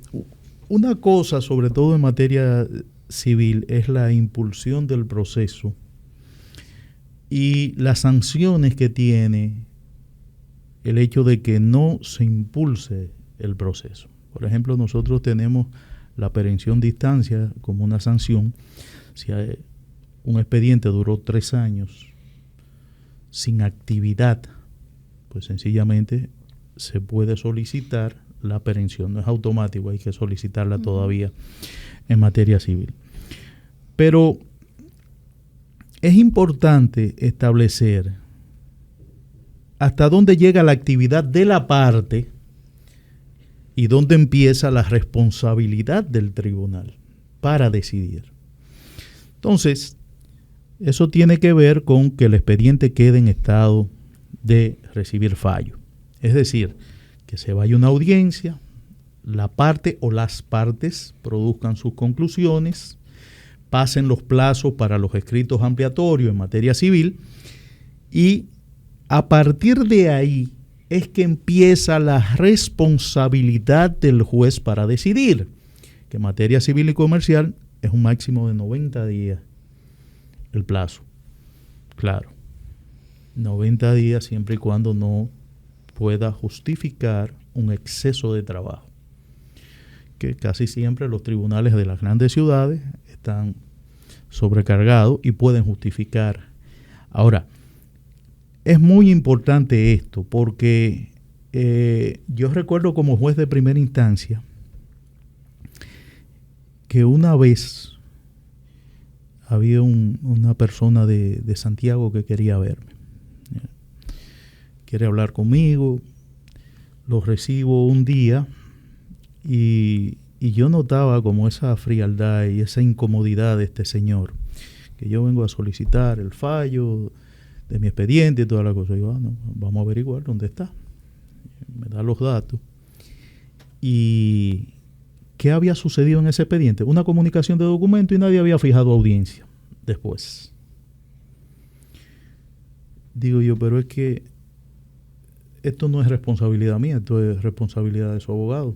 una cosa, sobre todo en materia civil, es la impulsión del proceso y las sanciones que tiene el hecho de que no se impulse el proceso. Por ejemplo, nosotros tenemos la perención de instancia como una sanción. Si un expediente duró 3 años sin actividad, pues sencillamente se puede solicitar la perención. No es automático, hay que solicitarla todavía en materia civil. Pero es importante establecer hasta dónde llega la actividad de la parte y dónde empieza la responsabilidad del tribunal para decidir. Entonces, eso tiene que ver con que el expediente quede en estado de recibir fallo. Es decir, que se vaya a una audiencia, la parte o las partes produzcan sus conclusiones, pasen los plazos para los escritos ampliatorios en materia civil y a partir de ahí es que empieza la responsabilidad del juez para decidir, que en materia civil y comercial es un máximo de 90 días el plazo. Claro, 90 días siempre y cuando no pueda justificar un exceso de trabajo, que casi siempre los tribunales de las grandes ciudades están sobrecargados y pueden justificar Ahora, es muy importante esto porque yo recuerdo como juez de primera instancia que una vez había una persona de Santiago que quería verme. Quiere hablar conmigo, lo recibo un día y yo notaba como esa frialdad y esa incomodidad de este señor, que yo vengo a solicitar el fallo de mi expediente y toda la cosa. Yo, no, vamos a averiguar dónde está. Me da los datos. ¿Y qué había sucedido en ese expediente? Una comunicación de documento y nadie había fijado audiencia después. Digo yo, pero es que esto no es responsabilidad mía, esto es responsabilidad de su abogado.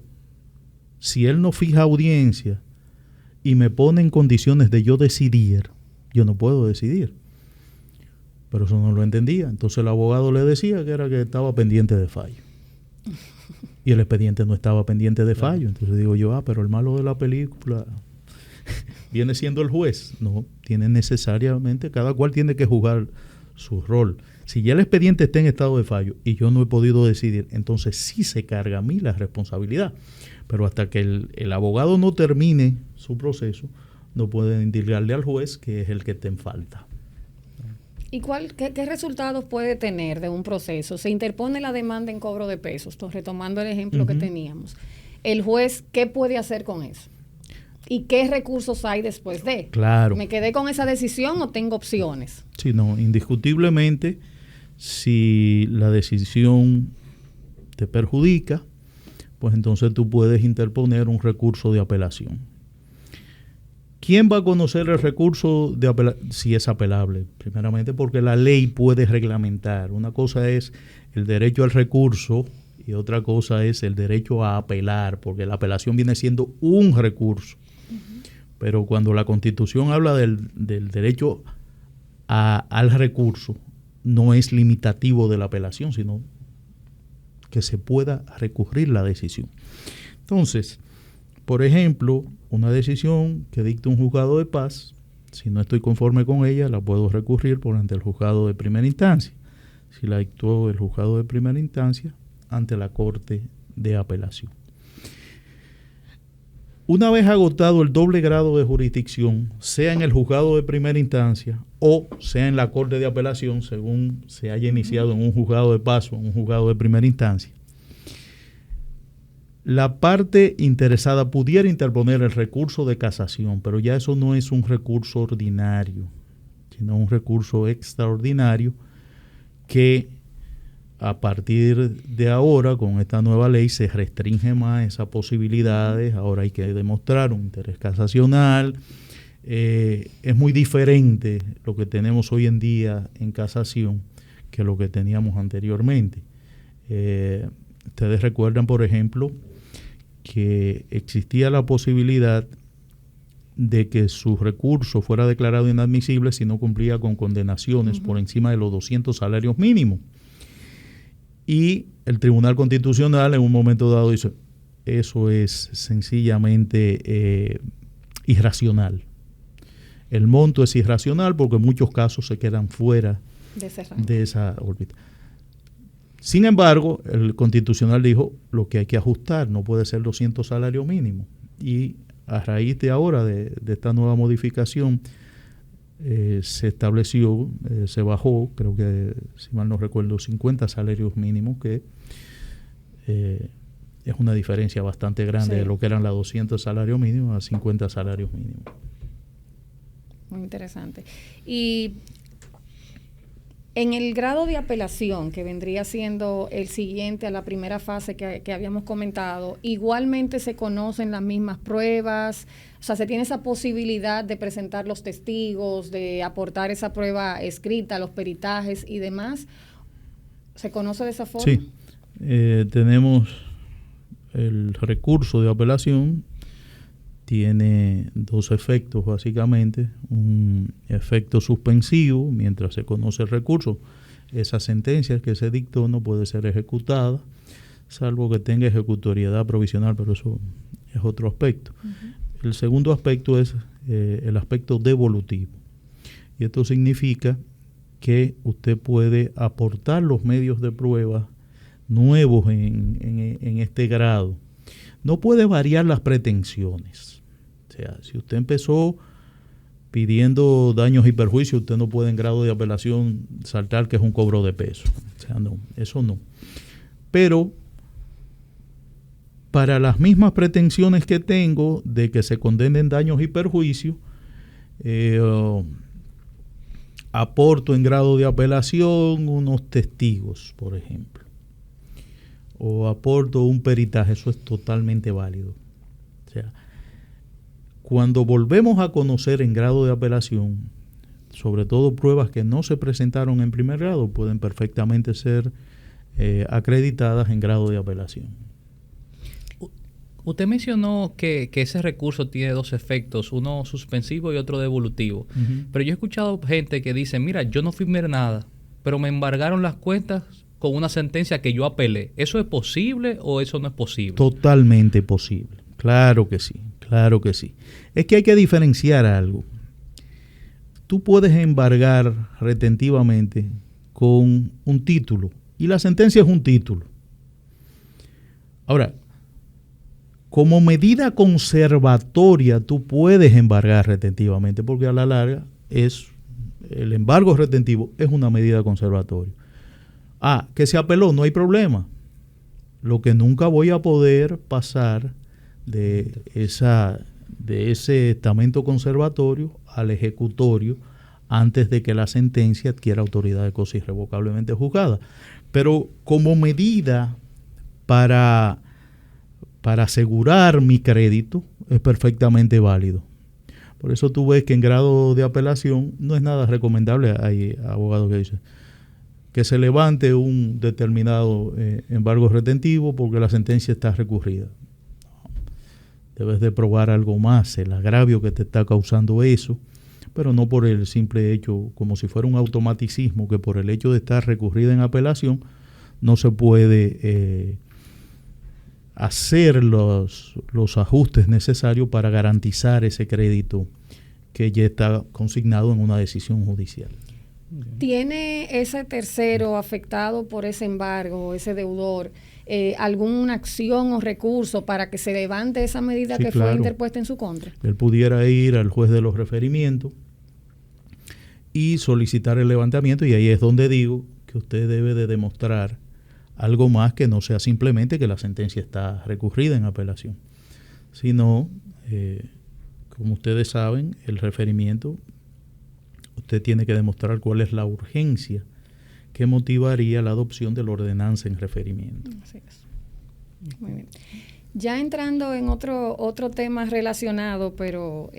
Si él no fija audiencia y me pone en condiciones de yo decidir, yo no puedo decidir. Pero eso no lo entendía. Entonces el abogado le decía que estaba pendiente de fallo. Y el expediente no estaba pendiente de fallo. Entonces digo yo, pero el malo de la película viene siendo el juez. No, tiene necesariamente, cada cual tiene que jugar su rol. Si ya el expediente está en estado de fallo y yo no he podido decidir, entonces sí se carga a mí la responsabilidad. Pero hasta que el abogado no termine su proceso, no puede indicarle al juez que es el que está en falta. ¿Y qué resultados puede tener de un proceso? Se interpone la demanda en cobro de pesos, retomando el ejemplo que teníamos. ¿El juez qué puede hacer con eso? ¿Y qué recursos hay después de? Claro. ¿Me quedé con esa decisión o tengo opciones? Sí, no, indiscutiblemente, si la decisión te perjudica, pues entonces tú puedes interponer un recurso de apelación. ¿Quién va a conocer el recurso de apelación si es apelable? Primeramente porque la ley puede reglamentar. Una cosa es el derecho al recurso y otra cosa es el derecho a apelar, porque la apelación viene siendo un recurso. Pero cuando la Constitución habla del derecho al recurso, no es limitativo de la apelación, sino que se pueda recurrir la decisión. Entonces, por ejemplo, una decisión que dicta un juzgado de paz, si no estoy conforme con ella, la puedo recurrir por ante el juzgado de primera instancia. Si la dictó el juzgado de primera instancia, ante la Corte de Apelación. Una vez agotado el doble grado de jurisdicción, sea en el juzgado de primera instancia o sea en la Corte de Apelación, según se haya iniciado en un juzgado de paz o en un juzgado de primera instancia, la parte interesada pudiera interponer el recurso de casación, pero ya eso no es un recurso ordinario, sino un recurso extraordinario que a partir de ahora, con esta nueva ley, se restringe más esas posibilidades. Ahora hay que demostrar un interés casacional. Es muy diferente lo que tenemos hoy en día en casación que lo que teníamos anteriormente. Ustedes recuerdan, por ejemplo, que existía la posibilidad de que su recurso fuera declarado inadmisible si no cumplía con condenaciones por encima de los 200 salarios mínimos. Y el Tribunal Constitucional en un momento dado dice, eso es sencillamente irracional. El monto es irracional porque en muchos casos se quedan fuera de esa órbita. Sin embargo, el Constitucional dijo lo que hay que ajustar, no puede ser 200 salarios mínimos. Y a raíz de ahora, de esta nueva modificación, se estableció, se bajó, creo que, si mal no recuerdo, 50 salarios mínimos, que es una diferencia bastante grande de lo que eran los 200 salarios mínimos a 50 salarios mínimos. Muy interesante. Y en el grado de apelación, que vendría siendo el siguiente a la primera fase que habíamos comentado, igualmente se conocen las mismas pruebas, o sea, se tiene esa posibilidad de presentar los testigos, de aportar esa prueba escrita, los peritajes y demás. ¿Se conoce de esa forma? Sí, tenemos el recurso de apelación, tiene dos efectos básicamente, un efecto suspensivo mientras se conoce el recurso. Esa sentencia que se dictó no puede ser ejecutada, salvo que tenga ejecutoriedad provisional, pero eso es otro aspecto. El segundo aspecto es el aspecto devolutivo. Y esto significa que usted puede aportar los medios de prueba nuevos en este grado. No puede variar las pretensiones. O sea, si usted empezó pidiendo daños y perjuicios, usted no puede en grado de apelación saltar que es un cobro de peso. O sea, no, eso no. Pero para las mismas pretensiones que tengo de que se condenen daños y perjuicios, aporto en grado de apelación unos testigos, por ejemplo, o aporto un peritaje. Eso es totalmente válido. O sea, cuando volvemos a conocer en grado de apelación, sobre todo pruebas que no se presentaron en primer grado, pueden perfectamente ser acreditadas en grado de apelación. Usted mencionó que ese recurso tiene dos efectos, uno suspensivo y otro devolutivo. Pero yo he escuchado gente que dice, mira, yo no firmé nada, pero me embargaron las cuentas con una sentencia que yo apelé. ¿Eso es posible o eso no es posible? Totalmente posible. Claro que sí, claro que sí. Es que hay que diferenciar algo. Tú puedes embargar retentivamente con un título y la sentencia es un título. Ahora, como medida conservatoria, tú puedes embargar retentivamente, porque a la larga el embargo retentivo es una medida conservatoria. Que se apeló, no hay problema. Lo que nunca voy a poder pasar de ese estamento conservatorio al ejecutorio antes de que la sentencia adquiera autoridad de cosa irrevocablemente juzgada. Pero como medida para asegurar mi crédito es perfectamente válido. Por eso tú ves que en grado de apelación no es nada recomendable. Hay abogados que dicen que se levante un determinado embargo retentivo porque la sentencia está recurrida. Debes de probar algo más, el agravio que te está causando eso, pero no por el simple hecho, como si fuera un automaticismo, que por el hecho de estar recurrida en apelación no se puede hacer los ajustes necesarios para garantizar ese crédito que ya está consignado en una decisión judicial. ¿Tiene ese tercero afectado por ese embargo, ese deudor, alguna acción o recurso para que se levante esa medida que fue interpuesta en su contra? Él pudiera ir al juez de los referimientos y solicitar el levantamiento, y ahí es donde digo que usted debe de demostrar algo más que no sea simplemente que la sentencia está recurrida en apelación, sino, como ustedes saben, el referimiento, usted tiene que demostrar cuál es la urgencia que motivaría la adopción de la ordenanza en referimiento. Así es. Muy bien. Ya entrando en otro tema relacionado, pero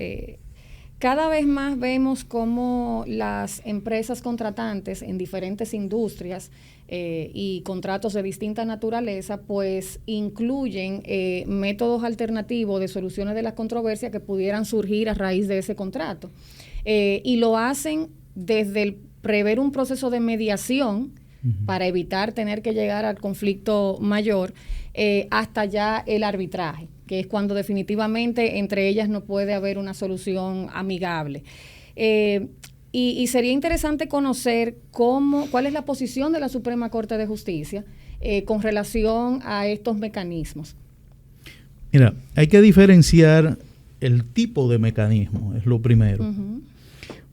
cada vez más vemos cómo las empresas contratantes en diferentes industrias y contratos de distinta naturaleza, pues incluyen métodos alternativos de soluciones de las controversias que pudieran surgir a raíz de ese contrato. Y lo hacen desde el prever un proceso de mediación para evitar tener que llegar al conflicto mayor, hasta ya el arbitraje, que es cuando definitivamente entre ellas no puede haber una solución amigable. Y sería interesante conocer cuál es la posición de la Suprema Corte de Justicia con relación a estos mecanismos. Mira, hay que diferenciar el tipo de mecanismo, es lo primero.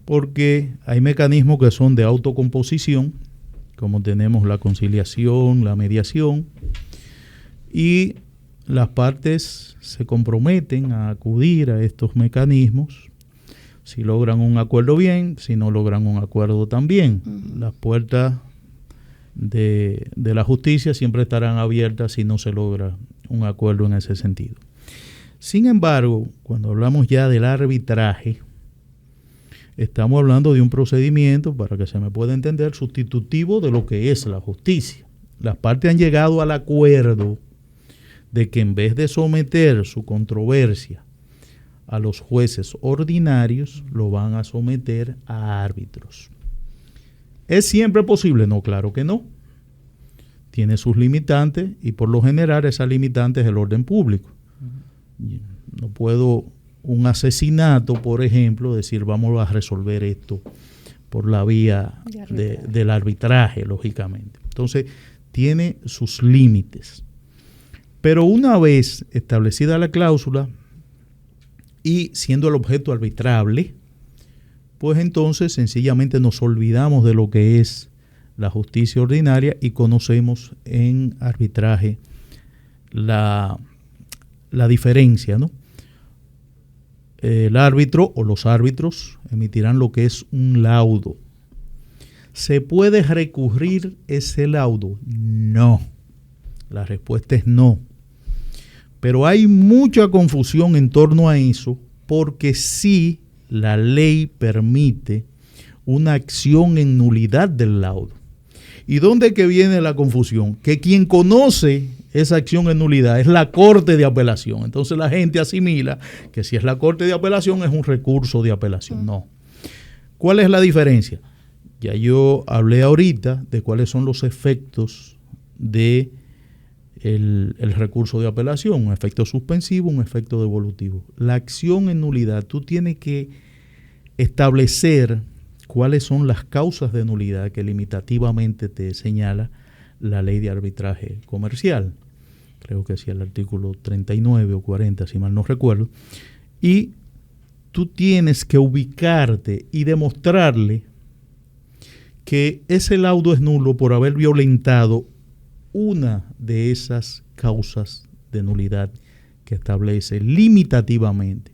Porque hay mecanismos que son de autocomposición, como tenemos la conciliación, la mediación, y las partes se comprometen a acudir a estos mecanismos. Si logran un acuerdo, bien; si no logran un acuerdo, también. Las puertas de la justicia siempre estarán abiertas si no se logra un acuerdo en ese sentido. Sin embargo, cuando hablamos ya del arbitraje, estamos hablando de un procedimiento, para que se me pueda entender, sustitutivo de lo que es la justicia. Las partes han llegado al acuerdo de que en vez de someter su controversia a los jueces ordinarios, lo van a someter a árbitros. ¿Es siempre posible? No, claro que no. Tiene sus limitantes y por lo general esa limitante es el orden público. No puedo un asesinato, por ejemplo, decir vamos a resolver esto por la vía del arbitraje, lógicamente. Entonces, tiene sus límites. Pero una vez establecida la cláusula y siendo el objeto arbitrable, pues entonces sencillamente nos olvidamos de lo que es la justicia ordinaria y conocemos en arbitraje la diferencia, ¿no? El árbitro o los árbitros emitirán lo que es un laudo. ¿Se puede recurrir ese laudo? No. La respuesta es no. Pero hay mucha confusión en torno a eso, porque sí la ley permite una acción en nulidad del laudo. ¿Y dónde es que viene la confusión? Que quien conoce esa acción en nulidad es la Corte de Apelación. Entonces la gente asimila que si es la Corte de Apelación es un recurso de apelación. No. ¿Cuál es la diferencia? Ya yo hablé ahorita de cuáles son los efectos de el recurso de apelación, un efecto suspensivo, un efecto devolutivo. La acción en nulidad, tú tienes que establecer cuáles son las causas de nulidad que limitativamente te señala la ley de arbitraje comercial. Creo que es el artículo 39 o 40, si mal no recuerdo. Y tú tienes que ubicarte y demostrarle que ese laudo es nulo por haber violentado una de esas causas de nulidad que establece limitativamente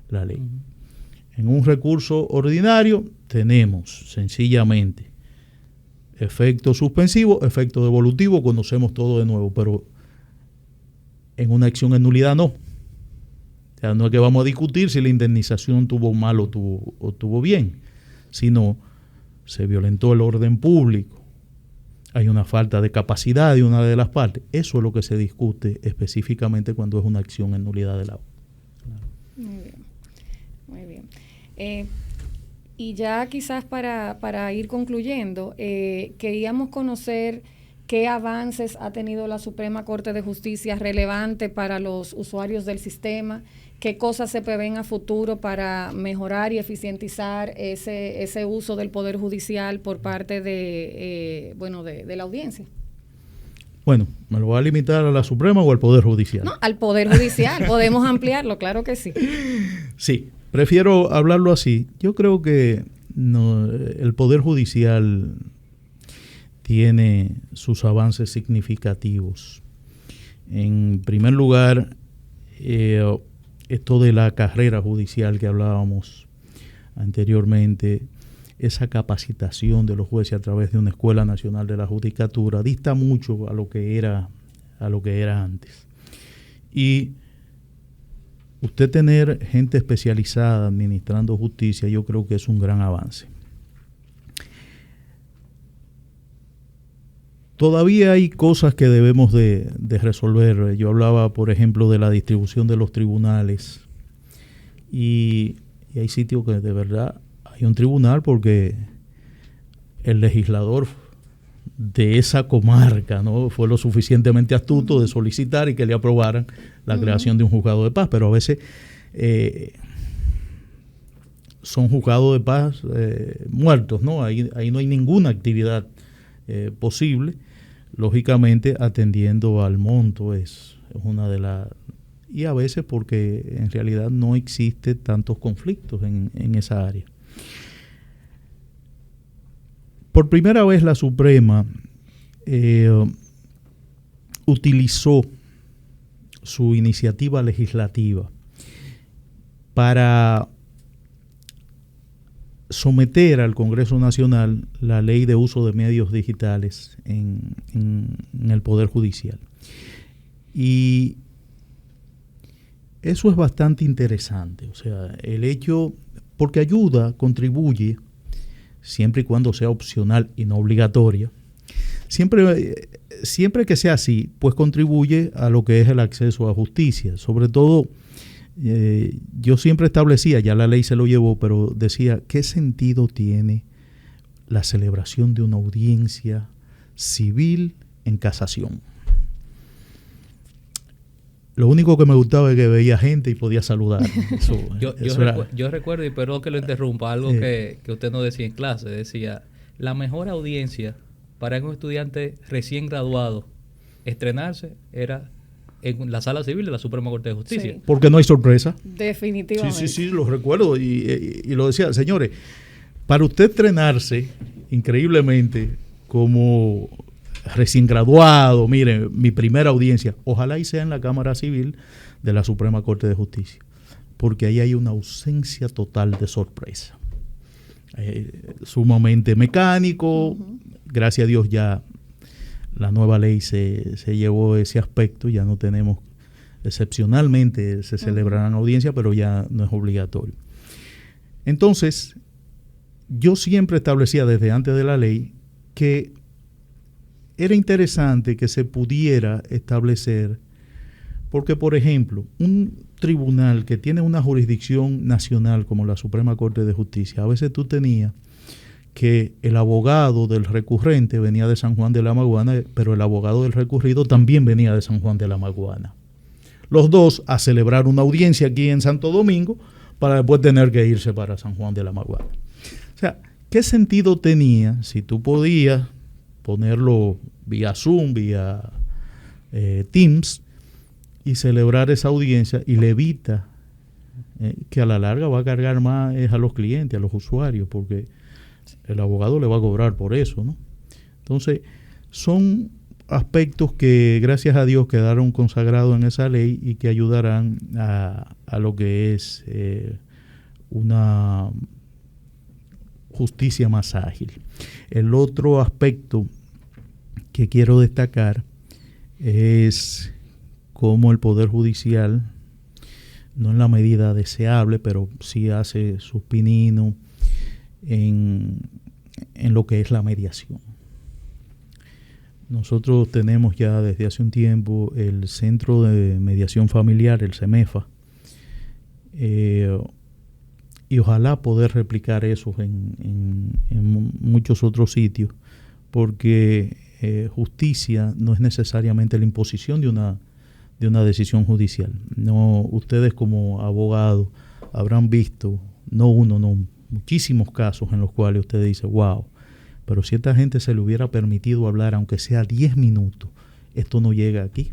la ley. En un recurso ordinario tenemos sencillamente efecto suspensivo, efecto devolutivo, conocemos todo de nuevo, pero en una acción en nulidad no. O sea, no es que vamos a discutir si la indemnización tuvo mal o tuvo bien, sino se violentó el orden público, hay una falta de capacidad de una de las partes. Eso es lo que se discute específicamente cuando es una acción en nulidad del laudo. Muy bien, muy bien. Y ya quizás para ir concluyendo, queríamos conocer qué avances ha tenido la Suprema Corte de Justicia relevante para los usuarios del sistema, qué cosas se prevén a futuro para mejorar y eficientizar ese uso del Poder Judicial por parte de la audiencia. Bueno, ¿me lo va a limitar a la Suprema o al Poder Judicial? No, al Poder Judicial. Podemos ampliarlo, claro que sí. Sí, prefiero hablarlo así. Yo creo que el Poder Judicial tiene sus avances significativos. En primer lugar, esto de la carrera judicial que hablábamos anteriormente, esa capacitación de los jueces a través de una Escuela Nacional de la Judicatura dista mucho a lo que era antes. Y usted tener gente especializada administrando justicia, yo creo que es un gran avance. Todavía hay cosas que debemos de resolver. Yo hablaba, por ejemplo, de la distribución de los tribunales. Y hay sitios que de verdad hay un tribunal porque el legislador de esa comarca no fue lo suficientemente astuto de solicitar y que le aprobaran la creación de un juzgado de paz. Pero a veces son juzgados de paz muertos, ¿no? Ahí no hay ninguna actividad posible. Lógicamente atendiendo al monto es una de las... Y a veces porque en realidad no existe tantos conflictos en esa área. Por primera vez la Suprema utilizó su iniciativa legislativa para someter al Congreso Nacional la ley de uso de medios digitales en el Poder Judicial. Y eso es bastante interesante, o sea, el hecho, porque ayuda, contribuye, siempre y cuando sea opcional y no obligatoria, siempre que sea así, pues contribuye a lo que es el acceso a justicia, sobre todo. Yo siempre establecía, ya la ley se lo llevó, pero decía, ¿qué sentido tiene la celebración de una audiencia civil en casación? lo único que me gustaba es que veía gente y podía saludar. Yo recuerdo, y perdón que lo interrumpa, algo que usted nos decía en clase. Decía, la mejor audiencia para un estudiante recién graduado estrenarse era en la Sala Civil de la Suprema Corte de Justicia. Sí. Porque no hay sorpresa. Definitivamente. Sí, lo recuerdo y lo decía. Señores, para usted estrenarse, increíblemente, como recién graduado, miren, mi primera audiencia, ojalá y sea en la Cámara Civil de la Suprema Corte de Justicia, porque ahí hay una ausencia total de sorpresa. Sumamente mecánico, gracias a Dios ya la nueva ley se llevó ese aspecto, ya no tenemos, excepcionalmente se celebrarán audiencias, pero ya no es obligatorio. Entonces, yo siempre establecía desde antes de la ley que era interesante que se pudiera establecer, porque por ejemplo, un tribunal que tiene una jurisdicción nacional como la Suprema Corte de Justicia, a veces tú tenías que el abogado del recurrente venía de San Juan de la Maguana, pero el abogado del recurrido también venía de San Juan de la Maguana. Los dos a celebrar una audiencia aquí en Santo Domingo para después tener que irse para San Juan de la Maguana. O sea, ¿qué sentido tenía si tú podías ponerlo vía Zoom, vía Teams y celebrar esa audiencia y le evita que a la larga va a cargar más a los clientes, a los usuarios, porque el abogado le va a cobrar por eso, ¿no? Entonces, son aspectos que gracias a Dios quedaron consagrados en esa ley y que ayudarán a lo que es una justicia más ágil. El otro aspecto que quiero destacar es cómo el Poder Judicial, no en la medida deseable, pero sí hace sus pininos en lo que es la mediación. Nosotros tenemos ya desde hace un tiempo el Centro de Mediación Familiar, el CEMEFA, y ojalá poder replicar eso en muchos otros sitios, porque justicia no es necesariamente la imposición de una decisión judicial. No, ustedes como abogados habrán visto, no uno, no muchísimos casos en los cuales usted dice, wow, pero si a esta gente se le hubiera permitido hablar, aunque sea 10 minutos, esto no llega aquí.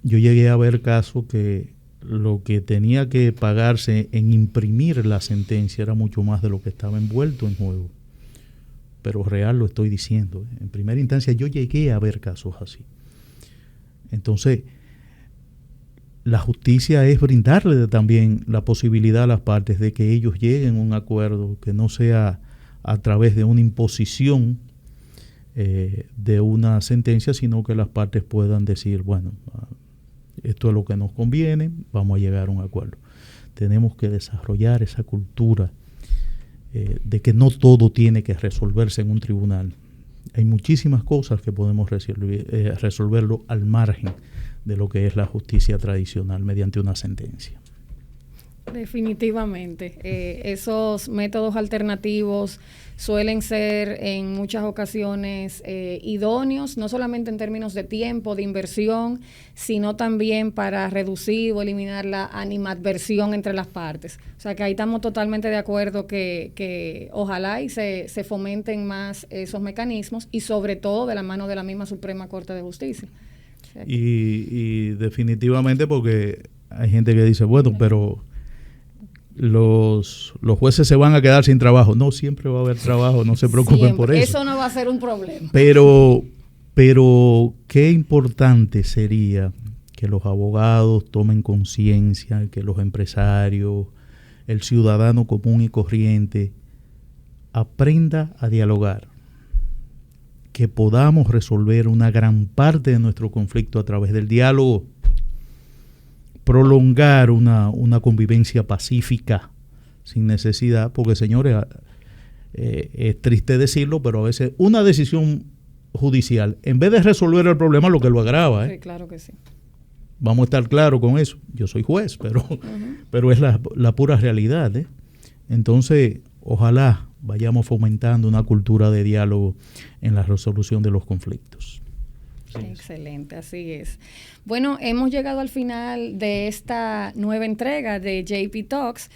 Yo llegué a ver casos que lo que tenía que pagarse en imprimir la sentencia era mucho más de lo que estaba envuelto en juego. Pero real lo estoy diciendo. En primera instancia yo llegué a ver casos así. Entonces, la justicia es brindarle también la posibilidad a las partes de que ellos lleguen a un acuerdo que no sea a través de una imposición de una sentencia, sino que las partes puedan decir, bueno, esto es lo que nos conviene, vamos a llegar a un acuerdo. Tenemos que desarrollar esa cultura de que no todo tiene que resolverse en un tribunal. Hay muchísimas cosas que podemos resolverlo al margen de lo que es la justicia tradicional mediante una sentencia. Definitivamente. Esos métodos alternativos suelen ser en muchas ocasiones idóneos, no solamente en términos de tiempo, de inversión, sino también para reducir o eliminar la animadversión entre las partes. O sea que ahí estamos totalmente de acuerdo que ojalá y se fomenten más esos mecanismos y sobre todo de la mano de la misma Suprema Corte de Justicia. O sea y definitivamente porque hay gente que dice, bueno, pero los jueces se van a quedar sin trabajo. No, siempre va a haber trabajo, no se preocupen siempre. por eso. Eso no va a ser un problema. Pero qué importante sería que los abogados tomen conciencia, que los empresarios, el ciudadano común y corriente aprenda a dialogar, que podamos resolver una gran parte de nuestro conflicto a través del diálogo, prolongar una convivencia pacífica sin necesidad, porque señores, es triste decirlo, pero a veces una decisión judicial, en vez de resolver el problema, lo que lo agrava. Sí, claro que sí. Vamos a estar claros con eso. Yo soy juez, pero es la pura realidad. Entonces, ojalá vayamos fomentando una cultura de diálogo en la resolución de los conflictos. Así es. Excelente, así es. Bueno, hemos llegado al final de esta nueva entrega de JP Talks.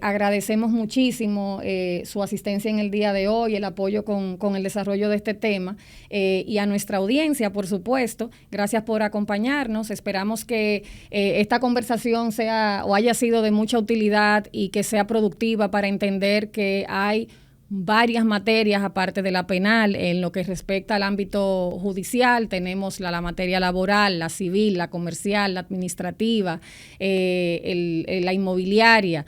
Agradecemos muchísimo su asistencia en el día de hoy, el apoyo con el desarrollo de este tema y a nuestra audiencia, por supuesto. Gracias por acompañarnos. Esperamos que esta conversación sea o haya sido de mucha utilidad y que sea productiva para entender que hay varias materias aparte de la penal en lo que respecta al ámbito judicial. Tenemos la materia laboral, la civil, la comercial, la administrativa, la inmobiliaria.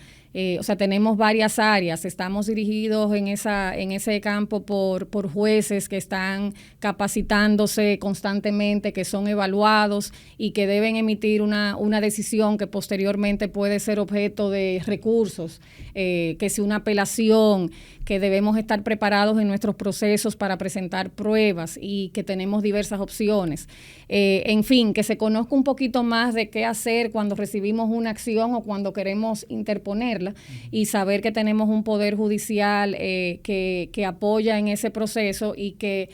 O sea, tenemos varias áreas. Estamos dirigidos en ese campo por jueces que están capacitándose constantemente, que son evaluados y que deben emitir una decisión que posteriormente puede ser objeto de recursos, que si una apelación, que debemos estar preparados en nuestros procesos para presentar pruebas y que tenemos diversas opciones. En fin, que se conozca un poquito más de qué hacer cuando recibimos una acción o cuando queremos interponerla y saber que tenemos un poder judicial que apoya en ese proceso y que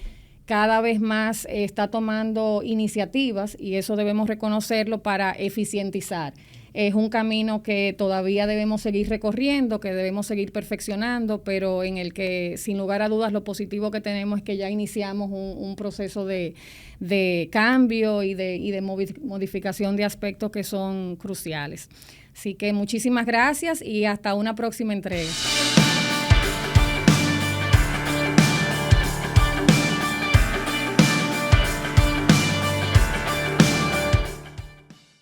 cada vez más está tomando iniciativas, y eso debemos reconocerlo, para eficientizar. Es un camino que todavía debemos seguir recorriendo, que debemos seguir perfeccionando, pero en el que, sin lugar a dudas, lo positivo que tenemos es que ya iniciamos un proceso de cambio y de modificación de aspectos que son cruciales. Así que muchísimas gracias y hasta una próxima entrega.